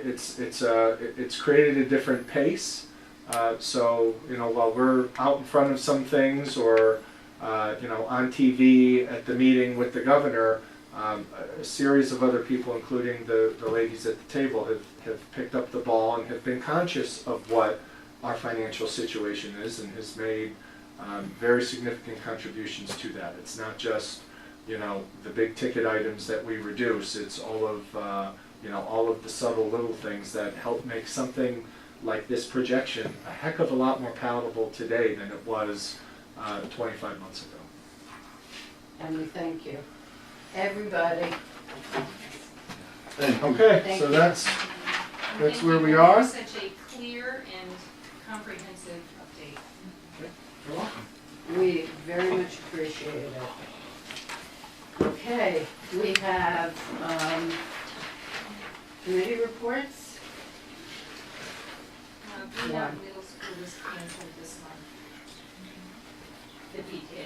Speaker 4: it's created a different pace. So you know, while we're out in front of some things, or you know, on TV at the meeting with the governor, a series of other people, including the ladies at the table, have picked up the ball and have been conscious of what our financial situation is, and has made very significant contributions to that. It's not just, you know, the big ticket items that we reduce. It's all of you know, all of the subtle little things that help make something like this projection a heck of a lot more palatable today than it was 25 months ago.
Speaker 1: And we thank you. Everybody.
Speaker 4: Okay,
Speaker 1: Thank
Speaker 4: so
Speaker 1: you.
Speaker 4: that's
Speaker 3: Thank
Speaker 4: where
Speaker 3: you
Speaker 4: we
Speaker 3: for
Speaker 4: are.
Speaker 3: Such a clear and comprehensive update.
Speaker 4: You're welcome.
Speaker 1: We very much appreciate it. Okay, we have committee reports.
Speaker 3: Vermont Middle School was canceled this month. The PTA.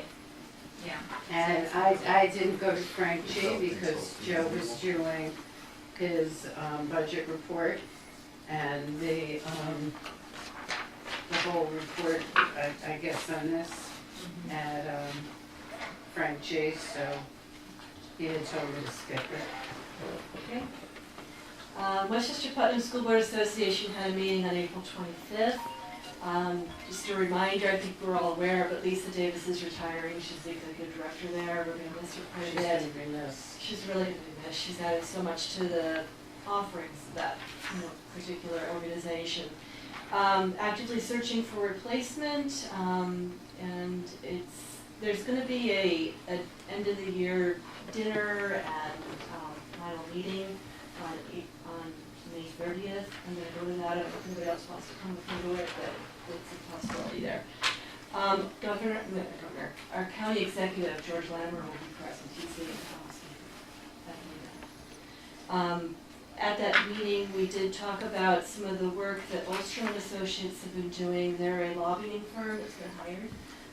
Speaker 3: Yeah.
Speaker 1: And I didn't go to Frank G because Joe was doing his budget report, and the whole report, I guess, on this at Frank G, so he had told me to skip it.
Speaker 14: Okay. Westchester Putnam School Board Association had a meeting on April 25th. Just a reminder, I think we're all aware, but Lisa Davis is retiring. She's the executive director there. We're going to miss her quite a bit.
Speaker 1: She's gonna be missed.
Speaker 14: She's really going to be missed. She's added so much to the offerings of that particular organization. Actively searching for replacement, and there's going to be a end of the year dinner and final meeting on May 30th. I'm going to go to that. I don't know if anybody else wants to come with me to it, but it's a possibility there. Our county executive, George Lammer, will be present. He's the policy at the meeting. At that meeting, we did talk about some of the work that Ostrom and Associates have been doing. They're a lobbying firm that's been hired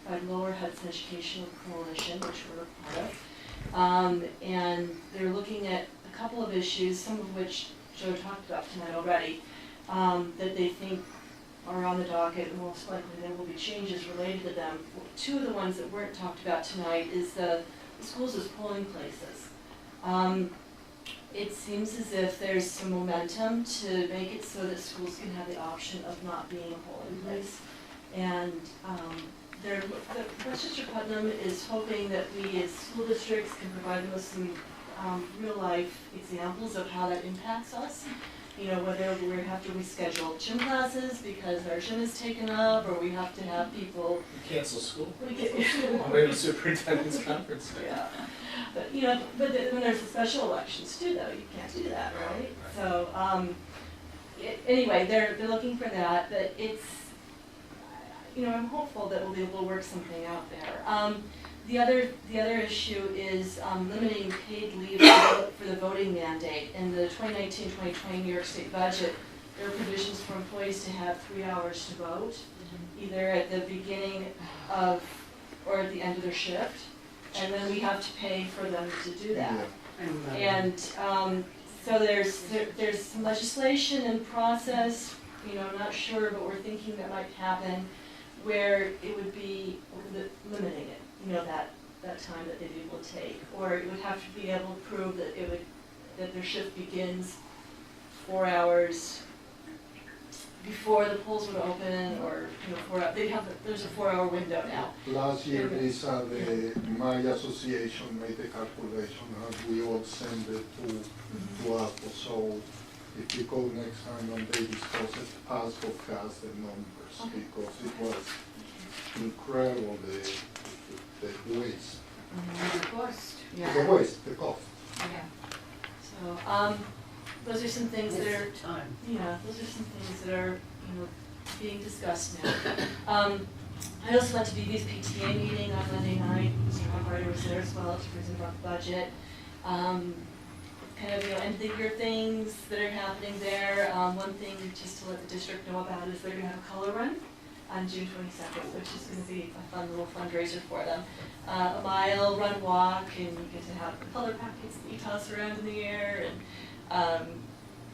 Speaker 14: by Lower Hudson Educational Coalition, which we're a part of. And they're looking at a couple of issues, some of which Joe talked about tonight already, that they think are on the docket, and most likely there will be changes related to them. Two of the ones that weren't talked about tonight is the schools as polling places. it seems as if there's some momentum to make it so that schools can have the option of not being a polling place. And Westchester Putnam is hoping that we as school districts can provide them with some real life examples of how that impacts us. You know, whether we have to reschedule gym classes because our gym is taken up, or we have to have people.
Speaker 4: Cancel school.
Speaker 14: We get,
Speaker 4: We have a superintendent's conference.
Speaker 14: yeah, but you know, but when there's special elections too, though, you can't do that, right? So anyway, they're looking for that, but it's, you know, I'm hopeful that we'll be able to work something out there. The other issue is limiting paid leave for the voting mandate. In the 2019-2020 New York State budget, there are provisions for employees to have 3 hours to vote, either at the beginning of or at the end of their shift, and then we have to pay for them to do that. And so there's some legislation in process, you know, I'm not sure, but we're thinking that might happen, where it would be limiting it, you know, that time that they'd be able to take. Or it would have to be able to prove that that their shift begins 4 hours before the polls would open, or, you know, there's a 4 hour window now.
Speaker 12: Last year, Lisa, my association made the calculation, and we all send it to Apple. So if you go next time and they discuss it, Apple has the numbers, because it was incredible, the waste.
Speaker 1: The cost.
Speaker 12: The waste, the cost.
Speaker 14: Yeah. So, those are some things that are, those are some things that are, you know, being discussed now. I also went to BB's PTA meeting on Monday night. Mr. Hogwriter was there as well to present about the budget. Kind of, you know, end of the year things that are happening there. One thing just to let the district know about is they're going to have a color run on June 22nd, which is going to be a fun little fundraiser for them. A mile run walk, and you get to have color packets that you toss around in the air, and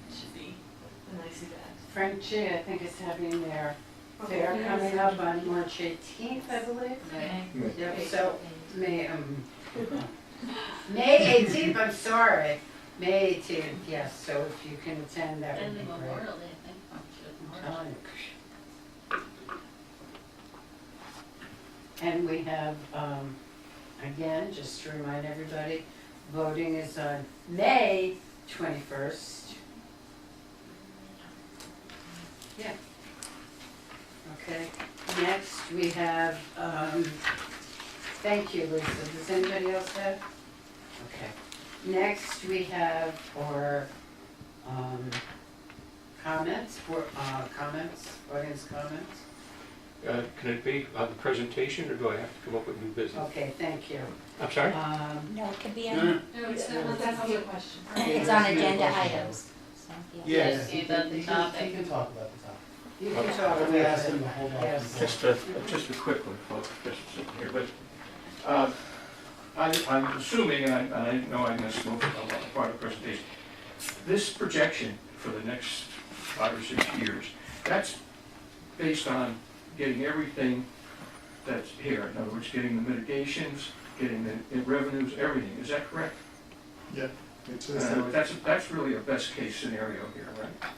Speaker 14: it should be a nice event.
Speaker 1: Frank G, I think, is having their fair coming up on March 18th, I believe.
Speaker 3: Okay.
Speaker 1: Yep, so May 18th, I'm sorry. May 18th, yes, so if you can attend, that would
Speaker 3: And
Speaker 1: be
Speaker 3: the
Speaker 1: great.
Speaker 3: Memorial Day, I think,
Speaker 1: I'm
Speaker 3: March.
Speaker 1: telling you. And we have, again, just to remind everybody, voting is on May 21st. Yeah. Okay, next we have, thank you, Lisa. Does anybody else have? Okay. Next we have for comments, audience comments.
Speaker 11: Can it be on the presentation, or do I have to come up with new business?
Speaker 1: Okay, thank you.
Speaker 11: I'm sorry?
Speaker 2: No, it could be
Speaker 13: No,
Speaker 2: on,
Speaker 14: No, it's not, that's your question.
Speaker 2: it's on agenda items. So, yeah.
Speaker 13: Yes,
Speaker 3: See about the topic.
Speaker 13: he can talk about the topic.
Speaker 1: You can talk
Speaker 13: But we
Speaker 1: about
Speaker 13: asked
Speaker 1: it.
Speaker 13: him to hold off.
Speaker 1: Yes.
Speaker 5: Just a quick one, folks, just sitting here, but I'm assuming, and I know I missed most of the part of the presentation, this projection for the next 5 or 6 years, that's based on getting everything that's here. In other words, getting the mitigations, getting the revenues, everything. Is that correct?
Speaker 12: Yeah.
Speaker 5: That's really a best case scenario here, right?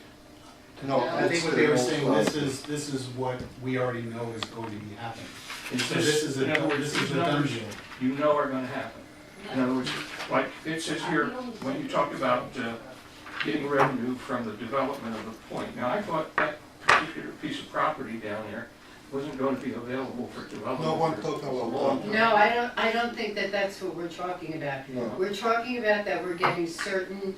Speaker 13: No, I think what they were saying, this is what we already know is going to be happening. So this is
Speaker 5: in other words,
Speaker 13: this is
Speaker 5: these
Speaker 13: the
Speaker 5: numbers
Speaker 13: dungeon.
Speaker 5: you know are gonna happen. In other words, like it says here, when you talk about getting revenue from the development of the point. Now, I thought that particular piece of property down there wasn't going to be available for development.
Speaker 12: No one talked about that.
Speaker 1: No, I don't think that that's what we're talking about.
Speaker 12: No.
Speaker 1: We're talking about that we're getting certain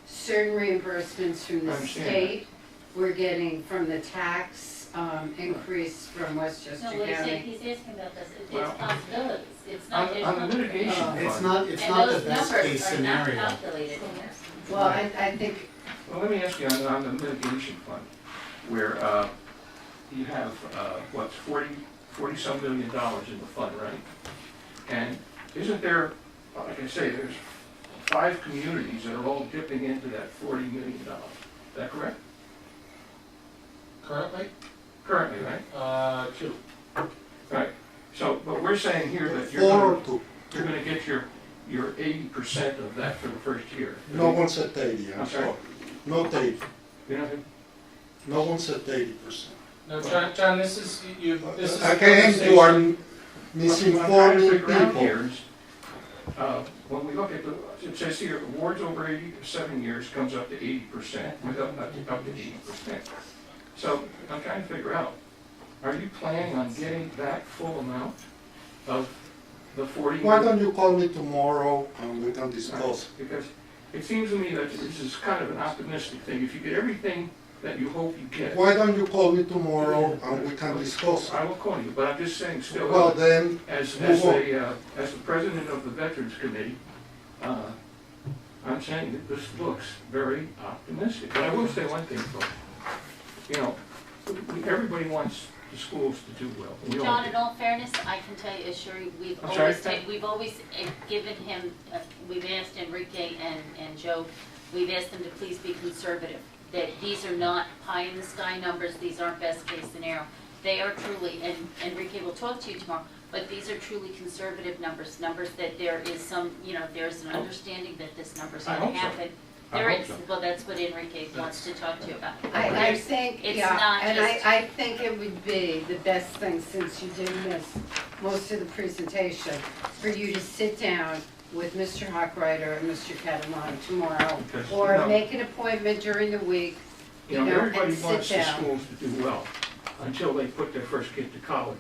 Speaker 1: reimbursements from the
Speaker 5: I understand
Speaker 1: state. We're getting from the tax increase from Westchester
Speaker 3: No, what
Speaker 1: County.
Speaker 3: he's asking about this,
Speaker 5: Well,
Speaker 3: it's possibilities, it's not. there's
Speaker 5: On the
Speaker 3: no-
Speaker 5: mitigation
Speaker 13: It's
Speaker 5: fund,
Speaker 13: not the
Speaker 3: And
Speaker 13: best
Speaker 3: those
Speaker 13: case
Speaker 3: numbers are not
Speaker 13: scenario.
Speaker 3: calculated in there.
Speaker 1: Well, I think,
Speaker 5: well, let me ask you, on the mitigation fund, where you have, what, 40-some $40 million in the fund, right? And isn't there, like I say, there's 5 communities that are all dipping into that $40 million. Is that correct?
Speaker 4: Currently?
Speaker 5: Currently, right?
Speaker 4: 2.
Speaker 5: Right. So, but we're saying here that you're
Speaker 12: 4 or
Speaker 5: gonna,
Speaker 12: 2.
Speaker 5: you're gonna get your you're 80% of that for the first year.
Speaker 12: No one said 80, I'm
Speaker 5: I'm sorry?
Speaker 12: sorry. Not 80.
Speaker 5: You know,
Speaker 12: No one said 80%.
Speaker 4: No, John, this is, this is. a
Speaker 12: Again, you
Speaker 4: conversation.
Speaker 12: are
Speaker 5: what I'm trying to
Speaker 12: misinforming
Speaker 5: figure out
Speaker 12: people.
Speaker 5: here is, when we look at it says here, awards over 7 years comes up to 80%, with up to 80%. So I'm trying to figure out, are you planning on getting that full amount of the 40?
Speaker 12: Why don't you call me tomorrow and we can discuss?
Speaker 5: Because it seems to me that this is kind of an optimistic thing. If you get everything that you hope you get,
Speaker 12: Why don't you call me tomorrow and we can discuss?
Speaker 5: I will call you, but I'm just saying still.
Speaker 12: Well, then,
Speaker 5: As
Speaker 12: move on.
Speaker 5: the president of the Veterans Committee, I'm saying that this looks very optimistic. But I will say one thing, folks. You know, everybody wants the schools to do well. We all
Speaker 3: John,
Speaker 5: do.
Speaker 3: in all fairness, I can tell you, assure you,
Speaker 5: I'm sorry?
Speaker 3: we've always given him, we've asked Enrique and Joe, we've asked them to please be conservative. That these are not pie in the sky numbers, these aren't best case scenario. They are truly, and Enrique will talk to you tomorrow, but these are truly conservative numbers that there is some, there's an understanding that this number's
Speaker 5: I
Speaker 3: gonna
Speaker 5: hope so.
Speaker 3: happen.
Speaker 5: I
Speaker 3: There
Speaker 5: hope
Speaker 3: is,
Speaker 5: so.
Speaker 3: well, that's what Enrique wants to talk to you about.
Speaker 1: I
Speaker 3: There's-
Speaker 1: think,
Speaker 3: it's
Speaker 1: yeah,
Speaker 3: not
Speaker 1: and
Speaker 3: just-
Speaker 1: I think it would be the best thing, since you did miss most of the presentation, for you to sit down with Mr. Hochreiter and Mr. Catalano tomorrow,
Speaker 5: Because,
Speaker 1: or
Speaker 5: you know,
Speaker 1: make an appointment during the week,
Speaker 5: You know, everybody
Speaker 1: and
Speaker 5: wants
Speaker 1: sit
Speaker 5: the
Speaker 1: down.
Speaker 5: schools to do well until they put their first kid to college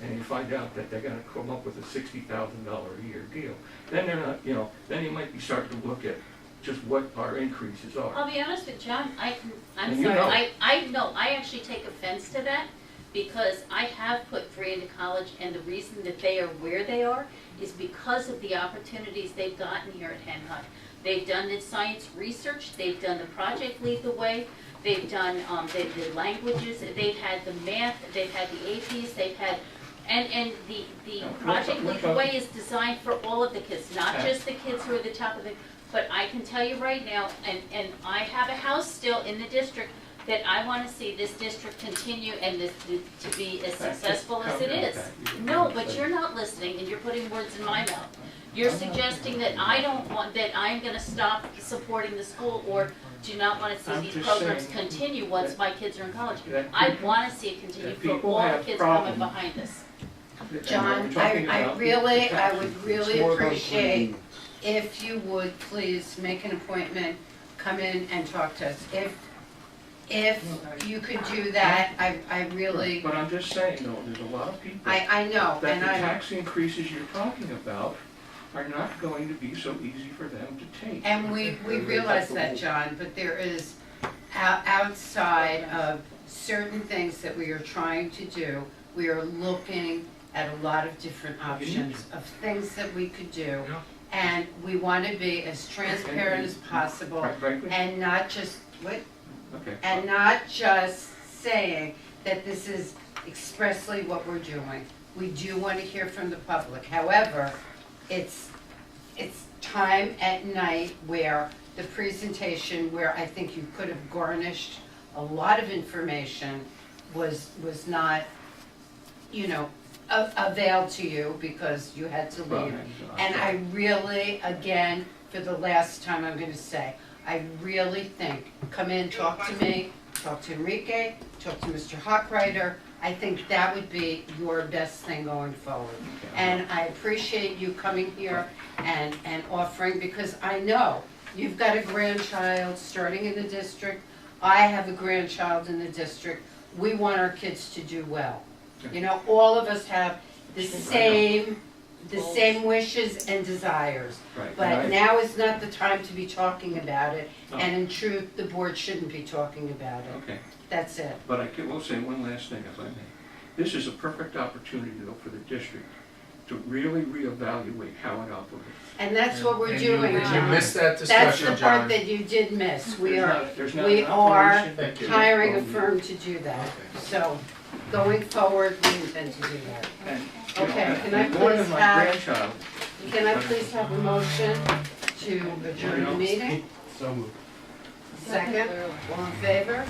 Speaker 5: and you find out that they're gonna come up with a $60,000 a year deal. Then they're not, then you might be starting to look at just what our increases are.
Speaker 3: I'll be honest with John, I'm
Speaker 5: And you
Speaker 3: sorry,
Speaker 5: know.
Speaker 3: I know, I actually take offense to that, because I have put 3 into college, and the reason that they are where they are is because of the opportunities they've gotten here at Henhut. They've done the science research, they've done the Project Lead the Way, they've done, the languages, they've had the math, they've had the APs, they've had, and the
Speaker 5: No,
Speaker 3: Project
Speaker 5: we're
Speaker 3: Lead the Way is designed for all of the kids, not
Speaker 5: Okay.
Speaker 3: just the kids who are the top of the, but I can tell you right now, and I have a house still in the district, that I wanna see this district continue and this, to be as successful as it is. No, but you're not listening, and you're putting words in my mouth. You're suggesting that I don't want, that I'm gonna stop supporting the school, or do not wanna see
Speaker 5: I'm
Speaker 3: these
Speaker 5: just
Speaker 3: programs
Speaker 5: saying
Speaker 3: continue once my kids are in college.
Speaker 5: that
Speaker 3: I
Speaker 5: people-
Speaker 3: wanna see it continue
Speaker 5: that
Speaker 3: for
Speaker 5: people
Speaker 3: all the
Speaker 5: have
Speaker 3: kids coming
Speaker 5: problems.
Speaker 3: behind us.
Speaker 1: John, I would really
Speaker 12: More than 3
Speaker 1: appreciate
Speaker 12: minutes.
Speaker 1: if you would please make an appointment, come in and talk to us. If you could do that, I really,
Speaker 5: But I'm just saying, though, there's a lot of people
Speaker 1: I know,
Speaker 5: that
Speaker 1: and
Speaker 5: the
Speaker 1: I,
Speaker 5: tax increases you're talking about are not going to be so easy for them to take.
Speaker 1: and we realize that, John, but there is, outside of certain things that we are trying to do, we are looking at a lot of different options of things that we could do.
Speaker 4: Yeah.
Speaker 1: And we want to be as transparent as possible,
Speaker 5: Right, frankly?
Speaker 1: and not just,
Speaker 5: Okay.
Speaker 1: and not just saying that this is expressly what we're doing. We do want to hear from the public. However, it's time at night where the presentation, where I think you could have garnished a lot of information, was not, availed to you because you had to
Speaker 5: Well,
Speaker 1: leave.
Speaker 5: I'm
Speaker 1: And
Speaker 5: sorry.
Speaker 1: I really, again, for the last time, I'm gonna say, I really think, come in, talk to me, talk to Enrique, talk to Mr. Hochreiter. I think that would be your best thing going forward. And I appreciate you coming here and offering, because I know you've got a grandchild starting in the district. I have a grandchild in the district. We want our kids to do well. All of us have the same wishes and desires.
Speaker 5: Right.
Speaker 1: But
Speaker 5: And
Speaker 1: now is not the time to be talking about it,
Speaker 5: Oh.
Speaker 1: and in truth, the board shouldn't be talking about it.
Speaker 5: Okay,
Speaker 1: That's it.
Speaker 5: but will say one last thing, if I may. This is a perfect opportunity, though, for the district to really reevaluate how it operates.
Speaker 1: And that's what we're
Speaker 4: And
Speaker 1: doing,
Speaker 4: you
Speaker 1: John.
Speaker 4: missed that
Speaker 1: That's
Speaker 4: discussion,
Speaker 1: the part
Speaker 4: John.
Speaker 1: that you did miss. We
Speaker 5: There's not
Speaker 1: we
Speaker 5: an
Speaker 1: are
Speaker 5: operation
Speaker 4: Thank you.
Speaker 1: hiring a
Speaker 5: that-
Speaker 1: firm to do that. So, going forward, we intend to do that.
Speaker 5: And,
Speaker 1: Okay, can I
Speaker 5: more than
Speaker 1: please
Speaker 5: my
Speaker 1: have-
Speaker 5: grandchild,
Speaker 1: Can I please have a motion to adjourn the meeting?
Speaker 13: So moved.
Speaker 1: Second, all in favor?